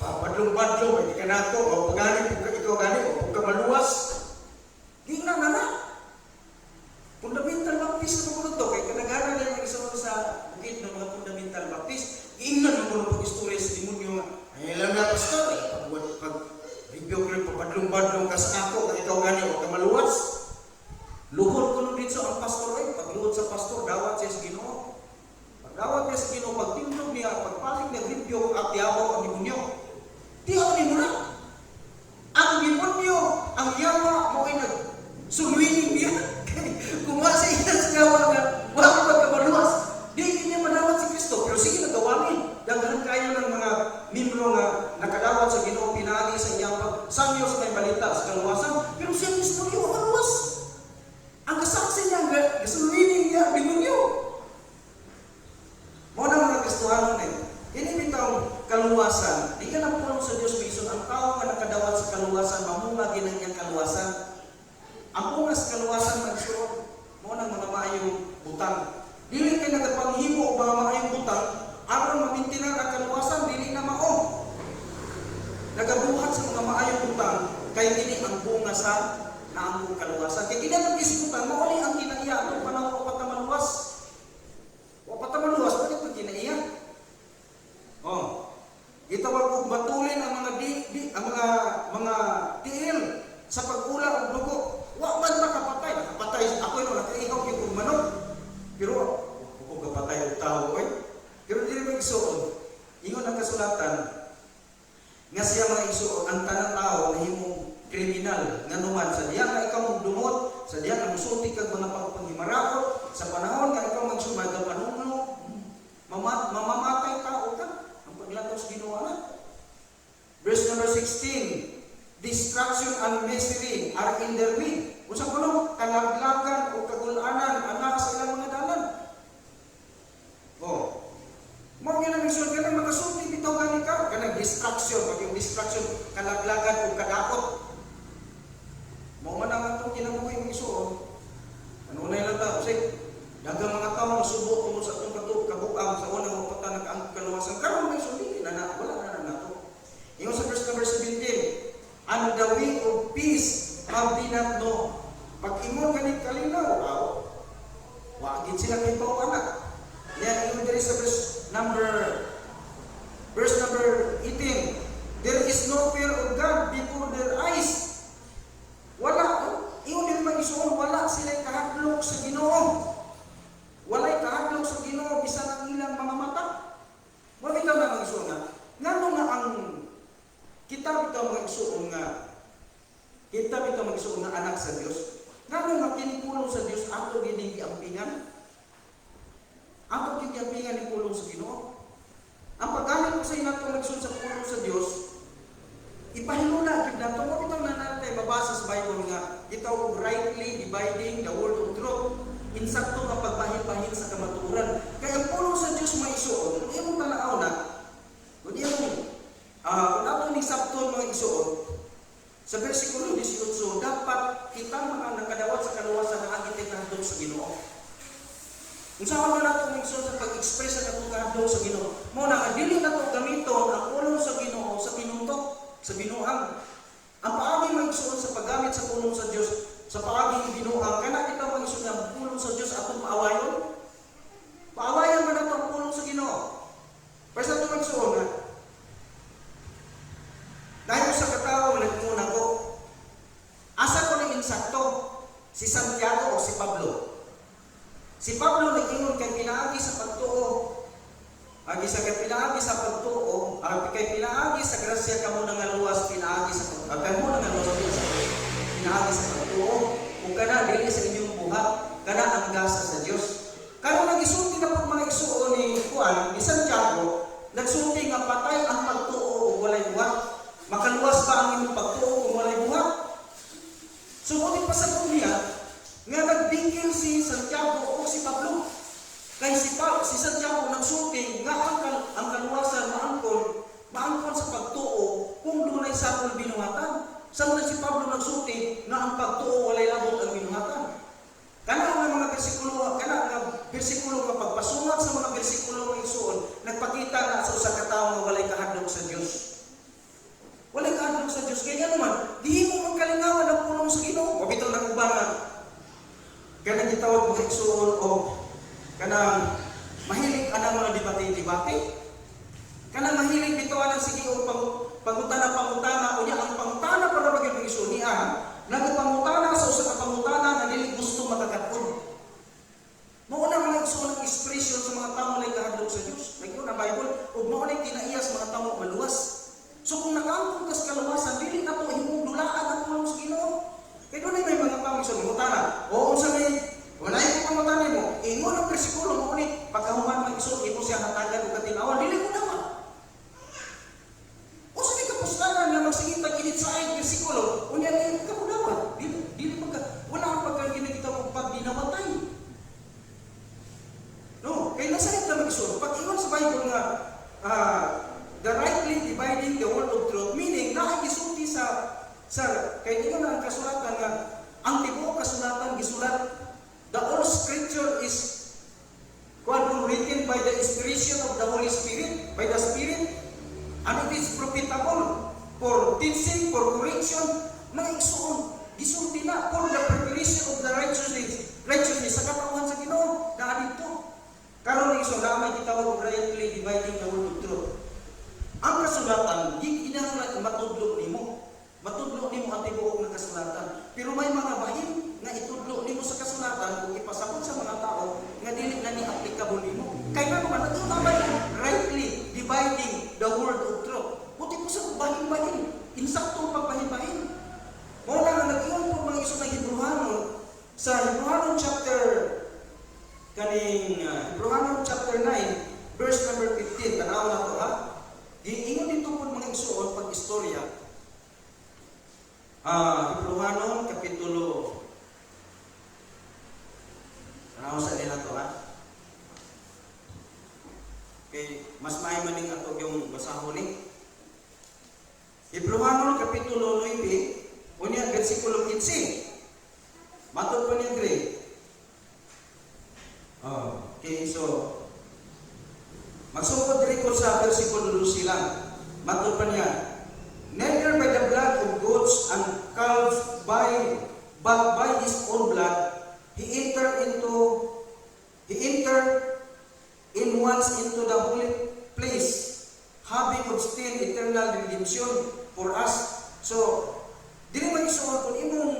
badlong-badlong, hindi ka nato, o pagani, ikaw gani, o pagka maluwas. Gina na. Fundamental baptist na po ito, kaya kanagana na yung isa sa bukid ng mga fundamental baptist, ingnan mo po istorya sa demonyo nga. Ay, alam na, pastor, pag-review ko rin, pabadlong-badlong ka sa ako, ikaw gani, o ka maluwas. Luhod ko nung dito ang pastor, pagluhod sa pastor, dawat siya sa Ginoo. Pagdawat niya sa Ginoo, pagtindog niya, pagpaling niya, review, at yabaw ang demonyo. Tiyaw ni mo na. Ang demonyo, ang yawa mo ay nag-suluinin niya. Kumuha sa iya sa gawa nga, wala pagkamaluwas. Di niya madawat si Kristo, pero sige nagawangin. Daghan kayo ng mga membro nga nakadawat sa Ginoo, pinagi sa iyang pagsangyo sa may balita sa kaluwasan, pero siya mismo yung maluwas. Ang kasaksi niya, gasuluinin niya, demonyo. Mo na mga Kristohanon ini bitaw kaluwasan. Di ka na pulong sa Diyos Bison, ang tao nga nakadawat sa kaluwasan, mamungagi ng iyang kaluwasan. Ang bunga sa kaluwasan magsuot, mo ng mga maayong butang. Dili kay nagapanghimo o mga maayong butang, aron mamintinan ang kaluwasan, dili na mao. Nagabuhat sa mga maayong butang, kay ini ang bunga sa naamong kaluwasan. Kaya kinapag-isbutan, mauli ang kinaiya, itong panahon o patamaluwas. O patamaluwas, bakit ito kinaiya? Itawag kong batulin ang mga tiil sa pag-ula o dugo. Wa man nakapatay. Nakapatay. Ako yun, nakaihaw yung manok. Pero, ako kapatay ang tao. Pero hindi mo isuon. Ingon ang kasulatan, nga siya mga isuon, ang tanang tao na himong kriminal, nga numan, sa diyan na ikaw magdumot, sa diyan na musulti kag mga pagpanghimaraot, sa panahon nga ikaw magsumad ng panuno, mamamatay tao ka, ang paglatos ginawa na. Verse number 16, Distraction and misery are in their way. Unsa kuno kalaglagan o kagulanan ana sa ilang mga dalan. Oh. Mo gyud ang isod kanang makasulti bitaw gani ka kanang distraction, pag yung distraction kalaglagan o kadakot. Mo man ang atong kinabuhi ng isuon. Ano na lang ta usay dagang mga tao subok mo sa atong kabuang sa unang mapatan ang kaluwasan karon may sulti na wala na nato. Ingon sa verse number 17, and the way of peace have they not known. Pag ingon ganit kalinaw, wagin sila kay pauana. Yan ingon diri sa verse number 18. There is no fear of God before their eyes. Wala, ingon din man isuon, wala sila kahadlok sa Ginoo. Walay kahadlok sa Ginoo bisan ang ilang mga mata. Mo bitaw na mga isuon ngano nga ang kita bitaw mag-isuon nga anak sa Dios. Ngano nga kinipulong sa Dios ato gining giampingan? Ato giampingan ni pulong sa Ginoo. Ang paggamit ko sa inato nagsun sa pulong sa Dios, ipahilula gid nato mo bitaw na natay mabasa sa Bible nga bitaw rightly dividing the word of truth. Insakto nga pagbahin-bahin sa kamatuoran. Kaya ang pulong sa Dios maisuon, kung imong tanaw na, kung ato ni sabton mga isuon, sa versikulo 18, dapat kita mga nakadawat sa kaluwasan na agit kahadlok sa Ginoo. Kung saan man nato ningson sa pag-express sa atong kahadlok sa Ginoo, mo na dili nato gamiton ang pulong sa Ginoo sa pinutok, sa binuang. Ang paagi magsuon sa paggamit sa pulong sa Dios, sa paagi binuang, kana kita magsuon ang pulong sa Dios atong paawayon. Paawayan man nato ang pulong sa Ginoo. Basta ito magsuon nga, dahil sa katao nagmuna ko, asa ko na insakto, si Santiago o si Pablo. Si Pablo nag-ingon kay pinaagi sa pagtuo, agi sa kay pinaagi sa pagtuo, kay pinaagi sa grasya kamo nga luwas, pinaagi sa kamo nga luwas pinaagi sa pagtuo, kung kana dili sa inyong buhat, kana ang gasa sa Dios. Karon nagisulti na pag mga isuon ni Juan, ni Santiago, nagsulti nga patay ang pagtuo o walay buhat. Makaluwas ba ang inyong pagtuo kung walay buhat? Sumunod pa sa niya, nga nagbingkil si Santiago o si Pablo. Kay si Santiago nagsulti nga ang kaluwasan maangkon sa pagtuo kung dunay sakol binuhatan. Samtang si Pablo nagsulti nga ang pagtuo walay labot ang binuhatan. Kana nga mga bersikulo nga pagpasungat sa mga bersikulo ng isuon, nagpakita na sa usa ka tawo nga walay kahadlok sa Dios. Walay kahadlok sa Dios. Kaya naman, dihi mo magkalingawan ang pulong sa Ginoo. Mabitaw ng ubangan. Kanang gitawag mga isuon o kanang mahilig anang mga debate-debate. Kanang mahilig bitawan ng sige o pangutana o niya ang pangutana para maging isuon niya. Nagpangutana sa usa ka pangutana na dili gusto makakatun. Mao na mga isuon ng expression sa mga tawo walay kahadlok sa Dios. Nagyo na Bible ug mao na kinaiya sa mga tawo maluwas. So kung nakaangkon ka sa kaluwasan, dili na po himong dulaan ang pulong sa Ginoo. Kaya doon may mga tao sa mangutana. O unsa may wala yung pangutana mo, ingon ang bersikulo mo ulit, pagkahuman man isod, imo siya hatagan o katinawan, dili mo naman. O sa may kapustanan na magsingitag init sa ayong bersikulo, unya na ka mo naman. Dili wala ang pagkaginagita mo pag dinamatay. No, kaya nasa ito naman isod. Pag ingon sa Bible nga, the rightly dividing the word of truth, meaning nakagisulti sa kaya nyo na ang kasulatan nga ang tibuok kasulatan gisulat, the whole scripture is written by the inspiration of the Holy Spirit, by the Spirit, and it is profitable for teaching, for correction, mga igsuon, gisulti na for the preparation of the righteousness sa katawan sa Ginoo na adito. Karon ni iso lamay gitawag og rightly dividing the word of truth. Ang kasulatan, di kinahanglan matudlo nimo. Matudlo nimo ang tibuok nga kasulatan. Pero may mga bahin nga itudlo nimo sa kasulatan kung ipasabot sa mga tao nga dili na ni applicable nimo. Kaya naman naman rightly dividing the word of truth. Buti po sa bahin-bahin, insaktong pagbahin-bahin. Mo na nag-iwan po mga iso ng Hebrehanon sa Hebrehanon chapter 9, verse number 15. Tanaw na to ha. Giingon dito po mga isuon pag-istorya. Hebrewanon kapitulo, ano sa nila to ha? Okay, mas maayo maning ato yung basahon ni. Hebrewanon kapitulo 9, unya bersikulo 15. Matod pa niya Gray. Okay, so magsugod diri ko sa bersikulo 12 lang. Matod pa niya, neither by the blood of goats and calves but by his own blood he entered in once into the holy place, having obtained eternal redemption for us. So, dili man isuon kung imong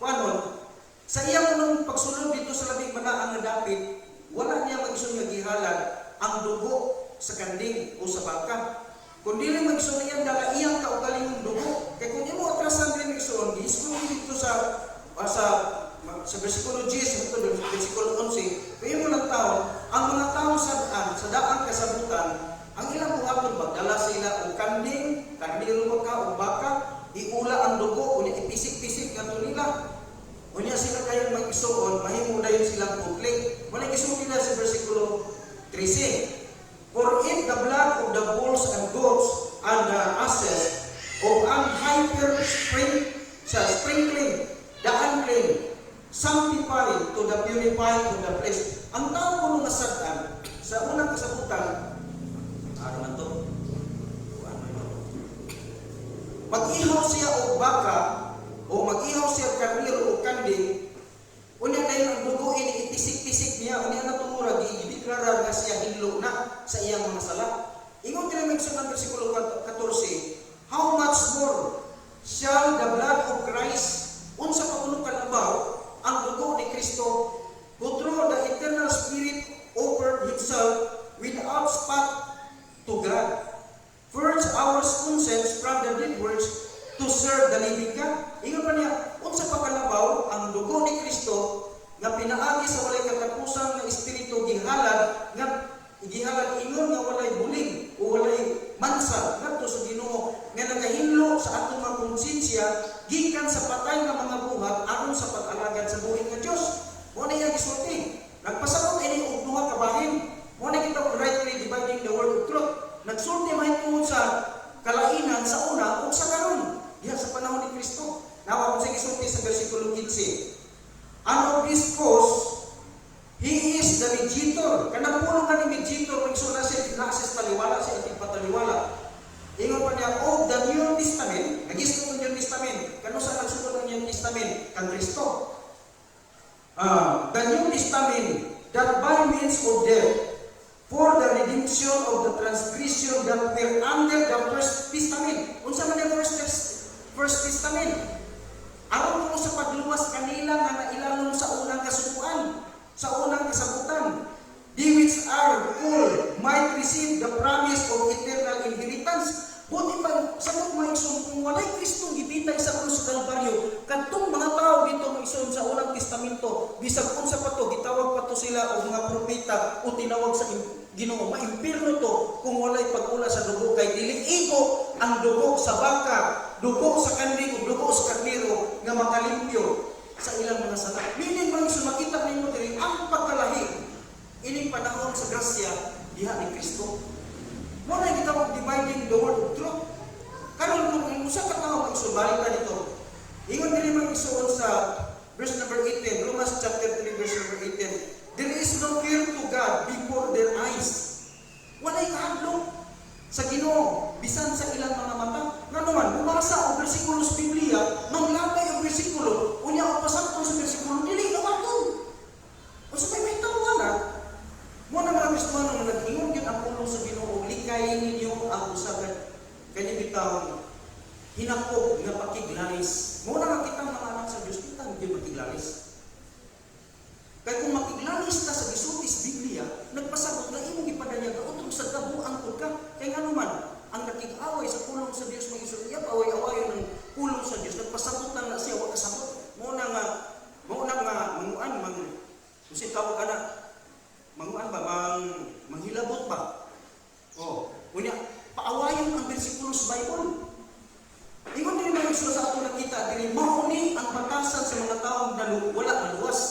kuanon sa iyang unang pagsulod dito sa labing banaang nga dapit, wala niya mag-isun nga gihalad ang dugo sa kanding o sa baka. Kung dili mag-isun niya dala iyang kaugalingong dugo. Kaya kung imo atrasan dili mag-isun, giisun dito sa bersikulo 10 hangtod bersikulo 11, kaya mo lang taon, ang mga tao sa daang kasabutan, ang ilang buhaton magdala sila og kanding, karniro ka o baka, iula ang dugo, unya ipisik-pisik ngadto nila. Unya sila kayo mag-isuon, mahimo dayon silang putlik. Wala isuon nila sa bersikulo 13. For if the blood of the bulls and goats and the asses of an hyper sprinkling the unclean, sanctified to the purified of the flesh. Ang tao ko nung nasagdan sa unang kasabutan, ano man to? Mag-ihaw siya o baka, o mag-ihaw siya karniro o kanding, unya na yung dugo ini itisik-tisik niya, unya na tumura, i-declarar na siya hinlo na sa iyang mga sala. Ingon tinamig sa bersikulo 14, how much more shall the blood of Christ, unsa pa kuno kalabaw, ang dugo ni Kristo, who through the eternal Spirit offered himself without spot to God, purge our conscience from the dead works to serve the living God. Ingon pa niya, unsa pa kalabaw ang dugo ni Kristo nga pinaagi sa walay katapusan nga espiritu gihalad ingon nga walay bulig o walay mansa ngadto sa Ginoo nga nagahinlo sa atong mga konsensya gikan sa patay nga mga buhat aron sa pag-alagad sa buhing nga Dios. Mo na iya gisulti. Nagpasabot ini og duha ka bahin. Mo na kita rightly dividing the word of truth. Nagsulti mahitungod sa kalainan sa una ug sa karon diha sa panahon ni Kristo. Nawa ko sa gisulti sa bersikulo 15. And of this cause he is the mediator. Kanang puno ka ni mediator, magsuna siya, inasis taliwala siya, iting pataliwala. Ingon pa niya, of the New Testament, nag-isip ng New Testament, kano sa nagsunod ng New Testament, kang Kristo. The New Testament, that by means of death, for the redemption of the transgression that were under the First Testament. Unsa man ang First Testament? Aron ko sa pagluwas kanila nga nailalong sa unang kasubuan, sa unang kasabutan, they which are full might receive the promise of eternal inheritance. Buti pa, sabot mga igsoon, kung walay Kristong gibitay sa krus sa Kalbaryo, kadtong mga tao dito mga igsoon sa unang testamento, bisag unsa pa to, gitawag pa to sila o mga propeta o tinawag sa Ginoo, maimpirno to kung walay pag-ula sa dugo, kay dili igo ang dugo sa baka, dugo sa kanding, dugo sa karniro nga makalimpyo sa ilang mga sala. Meaning mga igsoon, makita ninyo diri ang pagkalahi ining panahon sa grasya diha ni Kristo. Mo na gitawag dividing the word of truth. Karon kung usa ka tawo igsoon, balik ta dito. Ingon diri mga igsoon sa verse number 18, Romans chapter 3 verse number 18. There is no fear to God before their eyes. Walay kahadlok sa Ginoo bisan sa ilang mga mata. Nga naman, bumasa ang bersikulo sa Biblia, manglabay ang bersikulo, unya ang pasakto sa bersikulo, dili na waton. O sa may tawanan, mo na mga Kristiyanos na nag-ingon yun ang pulong sa Ginoo, likayin ninyo ang usapan. Kanya bitawon, hinakop nga pakiglanis. Mo na makita mga anak sa Diyos, kita hindi makiglanis. Kaya kung makiglanis ka sa gisultis Biblia, nagpasabot na imong ipadanya ka utong sa kabuang ka. Kaya nga naman, ang nakig-away sa pulong sa Diyos, mag-isulti, away-away ng pulong sa Diyos, nagpasabot na siya, wag kasabot. Muna nga, manguan, kasi tawag ka na, manguan ba, manghilabot ba? Unya, paawayan ang bersikulo sa Bible. Ingon din mga Diyos sa ato nakita, sa mga taong wala naluwas.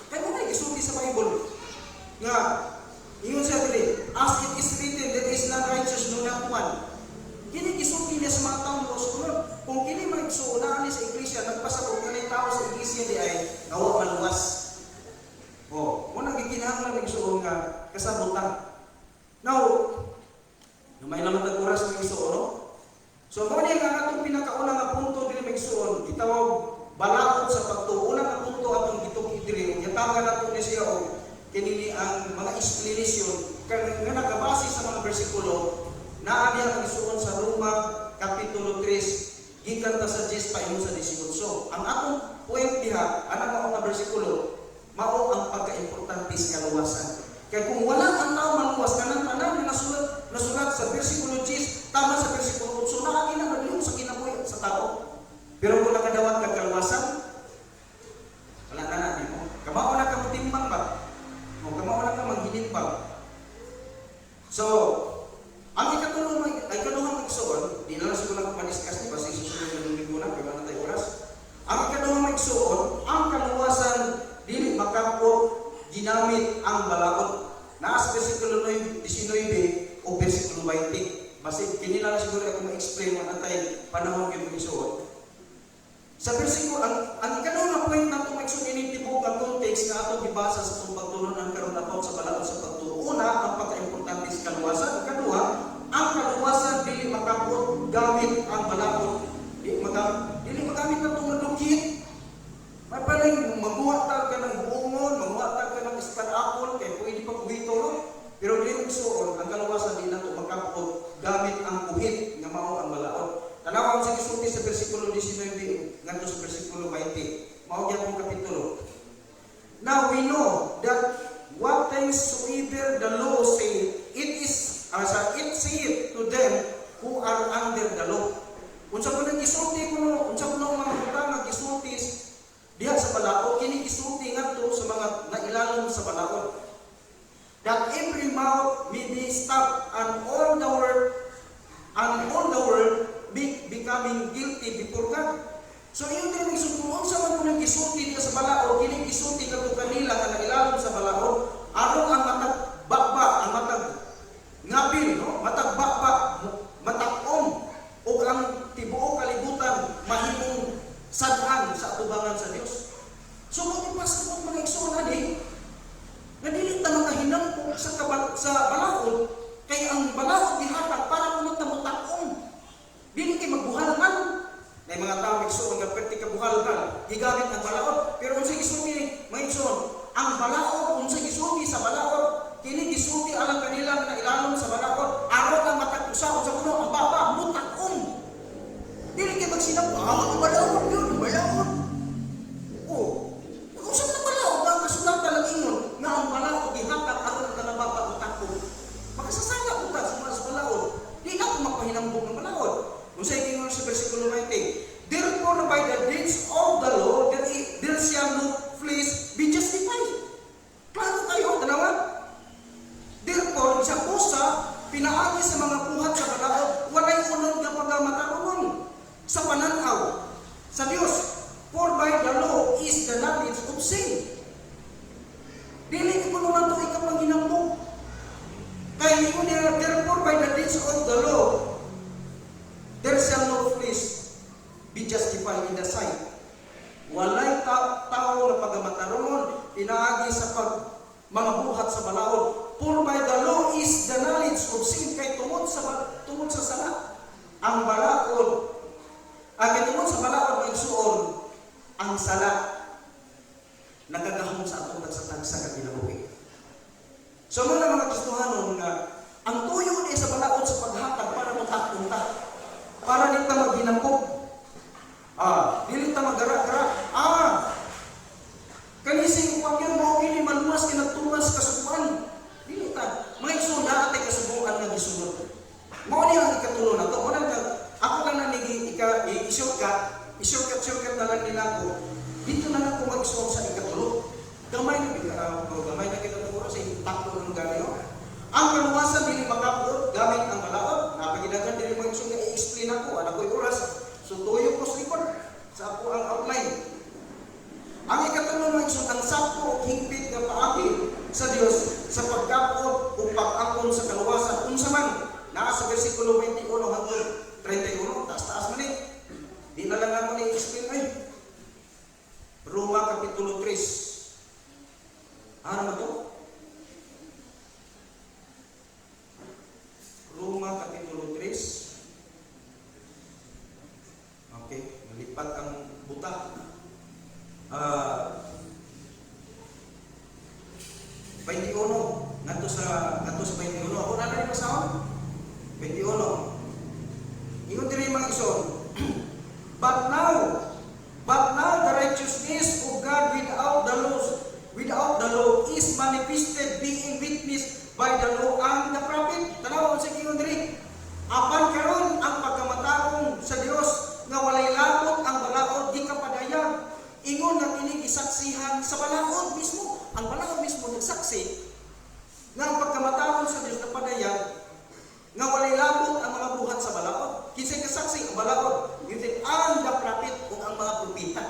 Kaya mo na isulti sa Bible. Nga, ingon siya dili, as it is written, there is none righteous, no not one. Kini isulti niya sa mga taong luwas. Kung kini magsuunaan sa iglesia, nagpasabog ka ng tao sa iglesia di ay nawa maluwas. Muna gikinahanglan ng isuon nga kasabutan. Now, may naman oras ng isuon, no? So, mo niya nga itong pinakauna nga punto dili magsuon, gitawag balakot sa pagtuo. Una nga punto atong gitong idiri, yatagan nato ni siya o kinini ang mga explanation nga nakabase sa mga bersikulo na niya ang isuon sa Roma Kapitulo 3, gikan ta sa 10 paingon sa 18. Ang atong point diha, ana mao nga bersikulo, mao ang pagka-importante sa kaluwasan. Kaya kung wala ang tao maluwas, kanang tanan na nasulat sa bersikulo 10, tama sa bersikulo 8, nakakinabalihon sa kinabuhi sa tao. Pero kung nakadawat ka kaluwasan, wala na natin mo. Kamao na ka matimbang ba? Kamao na ka maghinit ba? So, ang ikaduhang magsuon, di na lang siguro nagpa-discuss, di ba? Sa susunod na linggo na, kaya na tayo oras. Ang ikaduhang magsuon, ang kaluwasan, dili makapot, ginamit ang balaod. Naas versikulo 19 o versikulo 20. Basta kinila na siguro ako ma-explain mo natay panahon yung isuot. Sa versikulo, ang ikaduhang na point na itong maigsoon initibok ang context na atong ibasa sa itong pagtunon ang karon about sa balaod sa pagtuo. Una, ang pagka-importante sa kaluwasan. Ikaduha, ang kaluwasan dili makapot gamit ang balaod. Dili magamit na itong madukit. May paling maghuhatag ka ng buongon, maghuhatag ka ng apple, kaya pwede pa kuhito, no? Pero dili magsuon, ang kaluwasan din nato makapot gamit ang kuhit nga mao ang balaod. Tanawa sa gisulti sa bersikulo 19 ngadto sa bersikulo 20. Mao gyud ang kapitulo. Now we know that what things soever the law say, it saith to them who are under the law. Unsa ko nang gisulti kuno, unsa ko nang mga butang nga gisulti diha sa balaod, kini gisulti ngadto sa mga nailalom sa balaod. That every mouth may be stopped and all the world becoming guilty before God. So yun din ang sutuon sa mga nang gisulti diha sa balaod, kini gisulti ngadto kanila nga nailalom sa balaod, aron ang matag bakba, ang matag ngabil, no? Matag bakba, matag-om o ang tibuok kalibutan mahimong sadhan sa atubangan sa Dios. So kung ipasa mo mga igsoon ani, nga dili ta makahinampo sa balaod, kay ang balaod gihatag para matamutag-om. Dili kay magbuhalgan. May mga tao igsoon nga perti ka buhalgan, gigamit ang balaod, pero unsay gisulti mga igsoon, ang balaod unsay gisulti sa balaod, kini gisulti alang kanila nga ilalom sa balaod, aron ang matag-usa sa kuno ang baba mutag-om. Dili kay magsinap, ang balaod yun, balaod. Kung saan na balaod, ang kasulat talang ingon, nga ang balaod gihatag aron ang kanababa mutag-om. Makasasala ko ta sa balaod, di na ako magpahinambog ng balaod. Kung sa ikingon sa versikulo 19, therefore by the deeds of the law, there shall no flesh be justified. Klaro kayo, tanawan? Therefore, sa pusa, pinaagi sa mga buhat sa balaod, walay unod nga pagamatarungon sa pananaw sa Dios. For by the law is the knowledge of sin. Dili ko naman ito ikapanginambog. Kaya ko niya, therefore by the deeds of the law, there shall no flesh be justified in the sight. Walay tao na pagamatarungon, pinaagi sa mga buhat sa balaod. For by the law is the knowledge of sin. Kay tungod sa sala, ang balaod, tungod sa balaod ng igsuon, ang sala, nagagahom sa atong tagsatag sa kaginabuhi. So mga Kristohanon nga, ang tuyo niya sa balaod sa paghatag para mutak-unta. Para di ta maghinampog. Dili ta magara-gara. Kanising pagyan mo ini maluwas kinatulas kasubuan. Dili ta. Mga igsoon na atay kasubuan nga gisunod. Mao ni ang ikatulo na to. Ako lang na i-shortcut na lang nila ko. Dito na lang ko mag-igsoon sa ikatulo. Gamay na kita turo sa taklo ng ganyo. Ang kaluwasan dili makapot gamit ang balaod. Napaginagan dili mo igsoon nga i-explain ako. Ana ko'y oras. So tuyo ko sa record sa ako ang outline. maigsoon ang sakto o higpit nga paagi sa Dios sa pagkapod o pag-angkon sa kaluwasan unsa man naa sa bersikulo 21 hangtod 31 taas man di na lang ako ni-explain ay Roma Kapitulo 3 ano ba to? Roma Kapitulo 3 okay, malipat ang buta 21 ngadto sa 21 ako na rin masahon 21 ingon diri mga igsoon but now the righteousness of God without the law is manifested, being witnessed by the law and the prophet. Tanaw sa ingon diri apan karon ang pagkamatahong sa Dios nga walay labot ang balaod di kapadayag ingon nga kini gisaksihan sa balaod mismo. Ang balaod mismo nagsaksi nga ang pagkamatahon sa Dios na padayag nga walay labot ang mga buhat sa balaod. Kinsay kasaksi ang balaod? Yun ang the prophet o ang mga propeta.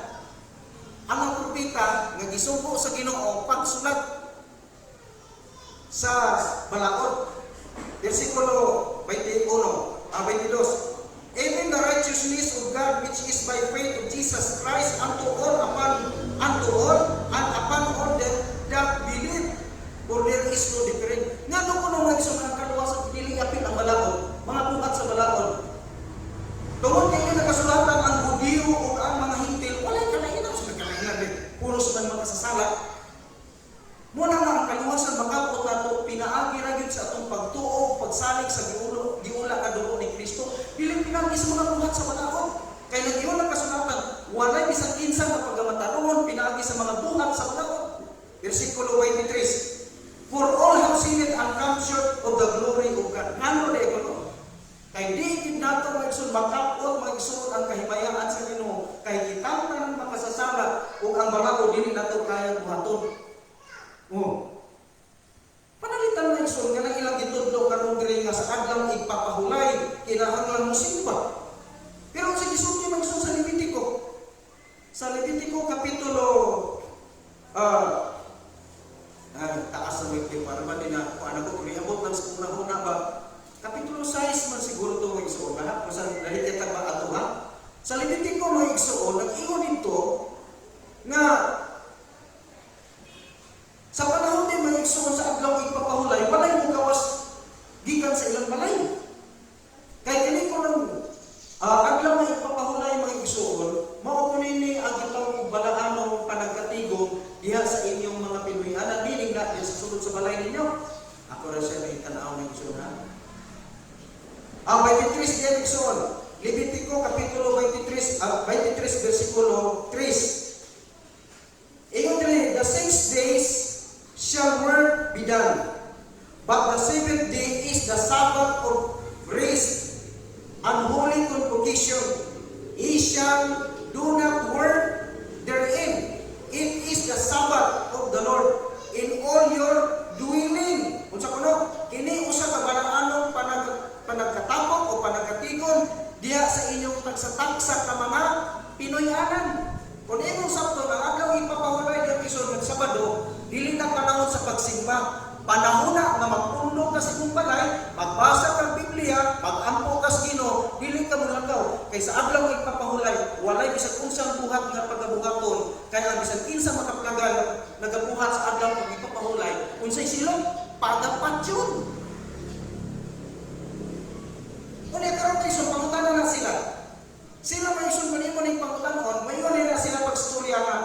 Ang mga propeta nga gisugo sa Ginoo pagsulat sa balaod. Versikulo 22. Even the righteousness of God which is by faith of Jesus Christ unto all and upon all that believe, for there is no difference. Nga doon ko nung nagsulat ang kaluwasan, niliapin ang balaod, mga buhat sa balaod. Tungkol kayo nakasulatan ang Hudiyo o ang mga Hintil, wala kalainan sa kalainan din. Puros man makasasala. Muna nga ang kaluwasan, makapot na ito, pinaagi ra gyud sa atong pagtuo, pagsalig sa giula ka dugo ni Kristo. Dili pinagi sa mga buhat sa balaod. Kaya nag-iwan ang kasulatan, walay bisang kinsa na pagamatanungon, pinaagi sa mga buhat sa balaod. Versikulo 23. For all have sinned and come short of the glory of God. Ano na ito? Kaya di nato magsun makapot, magsun ang kahimayaan sa Ginoo. Kaya kitang tanang makasasala o ang balaod dili nato kaya buhaton. Panalitan na igsoon nga nang ilang itudlo karong diri nga sa adlaw ipapahulay kinahanglan mo simba. Pero sa gisulti man sa Levitico. Sa Levitico kapitulo taas sa wiki para ba din na paano ko riabot lang sa una-una ba kapitulo 6 man siguro to mga igsoon lahat kung saan nahikita ba ato ha sa Levitico mga igsoon nag-ingon dito nga sa panahon din mga igsoon sa adlaw ipapahulay walay mo gawas gikan sa ilang balay kay kini ko nang adlaw nga ipapahulay mga igsoon mao ko nini ang gitawag balaanong panagkatigom diha sa inyong mga Pinoyanan dining na sa sulod sa balay ninyo ako ra siya na itanaw ng igsoon ha ang 23 diyan igsoon Levitico kapitulo 23 versikulo 3 ingon diri the 6 days shall work be done but the 7th day is the Sabbath of rest and holy convocation he shall do not work therein. It is the Sabbath of the Lord in all your dwelling. Unsa kuno? Kini usa ka balaanong panagkatapok o panagkatigon diha sa inyong tagsa-tagsa ka mga Pinoyanan. Kung imong sabto ang adlaw ipapahulay diha isod ng Sabado, dili na panahon sa pagsimba. Panahon na nga magpuno ka sa imong balay, magbasa kang Biblia, mag-ampo ka sa Ginoo, dili ka mulagaw. Kay sa adlaw ipapahulay, walay bisag unsang buhat nga pagabuhaton. Kaya bisag kinsa makaplagan nagabuhat sa adlaw pag ipapahulay, unsay silong pagapat yun. Kung karon tayo pangutanan na sila. Sila may isun manimo ning pangutanon, mayon nila sila pagstorya nga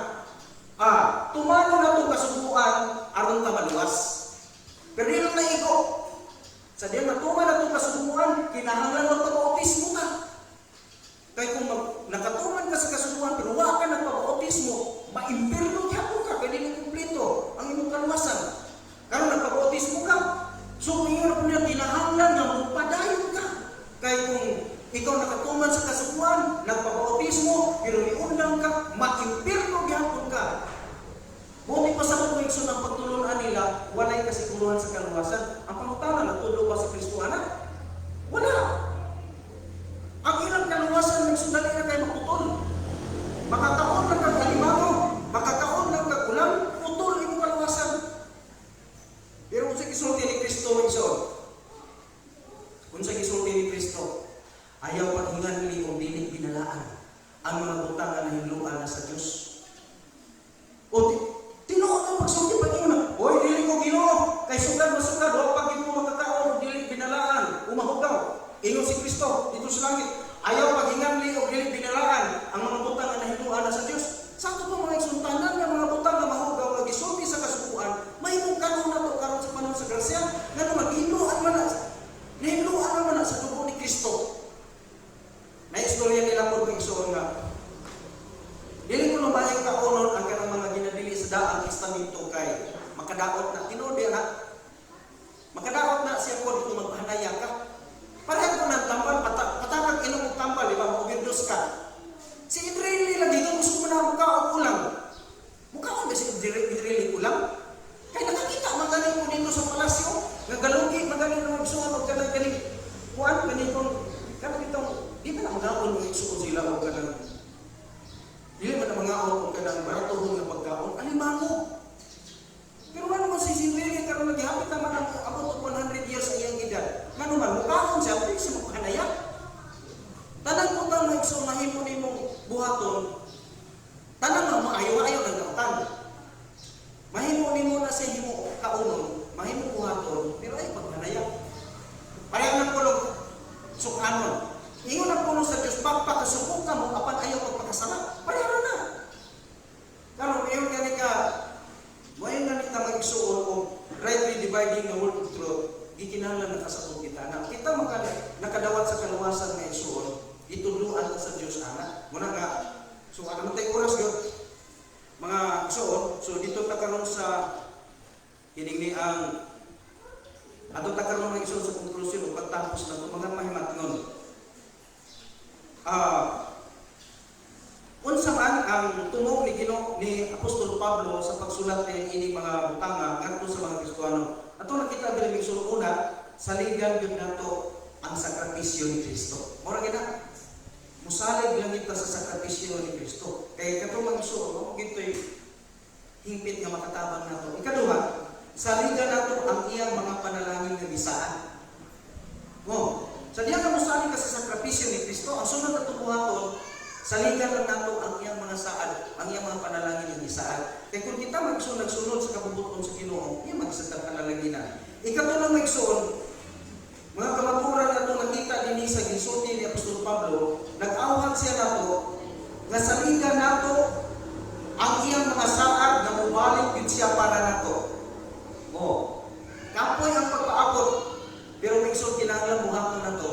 tumano na to kasubuan aron ka maluwas. Pero di lang naigo. Sa diyan matuman na itong kasubuan, kinahanglan mo pag-bautismo ka. Kaya kung nakatuman ka sa kasubuan, pero wala ka nagpag-bautismo, ma-impirno gyapon ka, kaya di kumplito ang imong kaluwasan. Karon nagpag-bautismo ka, so iyon na po niya kinahanglan na magpadayon ka. Kaya kung ikaw nakatuman sa kasubuan, nagpag-bautismo, pero niundang ka, ma-impirno gyapon ka. Buti pa sa mga igsoon ang pagtulunan nila, walay kasiguruhan sa kaluwasan. Ang pangutana, natulo ba sa Kristo anak? Wala. Ang ilang kaluwasan, nagsundali na kayo makutol. Makakaon lang kag alimango, makakaon lang kag ulam, kay makadaot na tinuod na. Makadaot na siya ko dito magpahanaya ka. Pareho ko ng tambal, patakag ilong tambal, di ba? Mag-overdose ka. Si Idrili lang dito, gusto mo na mukhaon ulang. Mukhaon ba si Idrili ulang? Kaya nakakita, magaling mo dito sa palasyo. Nagalugi, magaling na magsuon o galing. Kuan, ganitong, di ba na magaon mo isuon sila o ganang. Dili ba na magaon o ganang baratuhong na pagkaon? Alimango. Pero ano man si Idrili, karoon naghihapit naman ang abot 100 years sa iyang edad. Ano man, mukhaon siya, pwede siya magpahanaya. Tanang mo tang nagsumahim mo ni mong buhaton, tanang mo maayo-ayo ng kautan. Mahimo ni mo na sa himo kaunon, mahimo buhaton, pero ay pagpanaya. Parang ng kulog, sukanon. Ingon ang kulog sa Diyos, pagpakasukong ka mo, apan ayaw magpakasama. Parang na. Karon iyon gani ka, ngayon gani ka mag-isuon o rightly dividing the word of truth, gikinahanglan na kasatong kita. Na kita nakadawat sa kaluwasan na isuon, itudluan ka sa Diyos, anak. Muna nga, so ano tayo oras yun? Mga isuon, so dito ta karon sa hiningni ang ato ta karon ng isuon sa konklusyon o pagtapos na ito, mga mahimatngon. Unsa man ang tumong ni Apostol Pablo sa pagsulat ng ining mga butanga ngadto sa mga Kristiyano. Ato nakita bilang isuon una, saligan gyud nato ang sakripisyo ni Kristo. Mura gina musalig lang kita sa sakripisyo ni Kristo. Kaya katong mag-isuon, mo gito'y hingpit nga makatabang nato. Ikaduha, saligan nato ang iyang mga panalangin nga gisaan. Sa diya ka musalig ka sa sakripisyo ni Kristo, ang sunod na tubuhaton, saligan lang nato ang iyang mga saad, ang iyang mga panalangin nga gisaan. Kaya kung kita magsunod-sunod sa kabubuton sa Ginoo, iya magsatang panalaginan. Ikatulong mag-isuon, mga kamaturan na ito nakita din sa ginsulti ni Apostol Pablo, nag-awhan siya nato, nga saligan nato ang iyang mga saad na mubalik yun siya para nato. Kapoy ang pagpaabot, pero may isuon kinahanglan buhaton nato,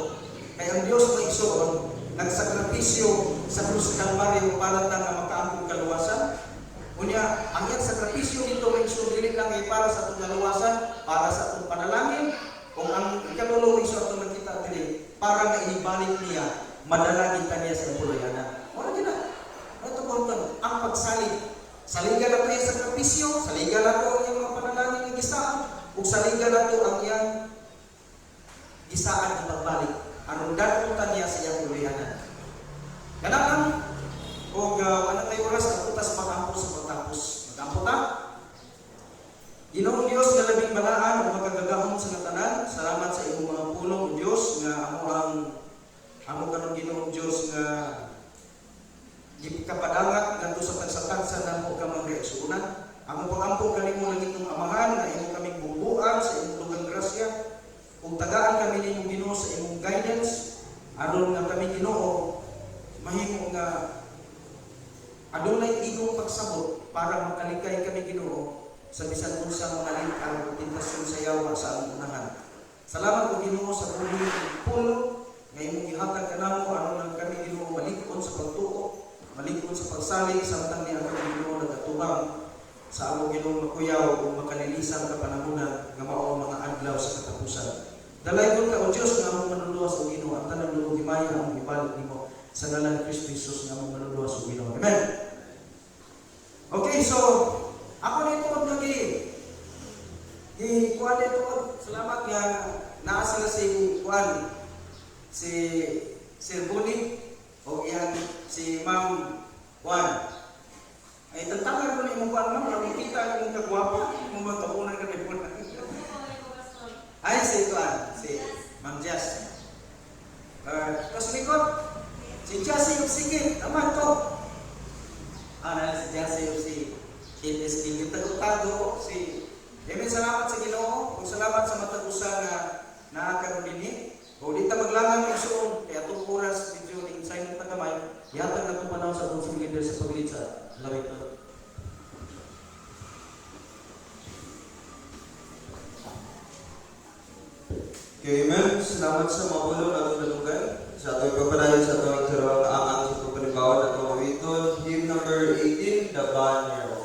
kaya ang Diyos may isuon, nagsakripisyo sa krus ng Kalbaryo para na makaangkong kaluwasan. Unya, ang iyang sakripisyo nito may isuon dili lang ay para sa atong kaluwasan, para sa atong panalangin, kung ang ikalulong iso ito nakita dili, para maibalik niya, madalagin ka niya sa puluyanan. Wala din na. Ito po ang pagsalig. Saligan na ito yung sakripisyo, saligan na ito ang iyang mga panalangin ng gisaan, o saligan na ito ang iyang gisaan na pagbalik. Anong dakutan niya sa iyang puluyanan. Ganang lang, kung wala tayo oras, napunta sa pag-ampos sa pagtapos. Mag-ampos na. Ginoong Diyos nga labing balaan o magagagahon sa natanan, salamat sa imong mga pulong, Diyos, nga amo kanong Ginoong Diyos nga kapadangat ngadto sa tagsatagsa namo ka mga reaksyonan. Amo pag-ampo kanimo lang itong amahan na imo kaming bubuan sa imong lugang grasya, ug tagaan kami nimong Ginoo sa imong guidance, aron nga kami Ginoo mahimo nga adunay igong pagsabot para makalikay kami Ginoo sa bisan unsang mga likan o tentasyon sa yawa sa among unahan. Salamat po Ginoo sa buhi pulo nga imong gihatag kanamo aron lang kami Ginoo malikon sa pagtuo, malikon sa pagsalig samtang ni among Ginoo nagatubang sa among Ginoo makuyaw o makalilisan ka panahonan nga mao ang mga adlaw sa katapusan. Dalaygon ka o Dios nga among manuluwas o Ginoo ang tanang lulo himaya among ibalik nimo sa ngalan ni Kristo Jesus nga among manuluwas o Ginoo. Amen. Okay, so ako nito lagi. Kuan dito salamat nga naasa na si Kuan si Sir Buni o yan si Ma'am Kuan. Ay tantangan ko ni mo Kuan ma'am, nakikita ko ng kagwapa, mo magkapunan ka ni Kuan. Ay si Kuan, si Ma'am Jess. Tapos likod, si Jesse yung sigit, naman to. Si Jesse yung Kinis king tago si Amen. Salamat sa Ginoo, ug salamat sa matag-usa nga naa karon dinhi. O di ta maglangan og suon kay atong oras medyo insight ta gamay. Yatag na tong panahon sa atong leader sa paglit sa lawit. Okay, amen. Salamat sa mga pulo na atong nalugan. Sa atong pagpanayon sa atong ang sa pagpanimbawan at mga witon. Hymn number 18, The Banner.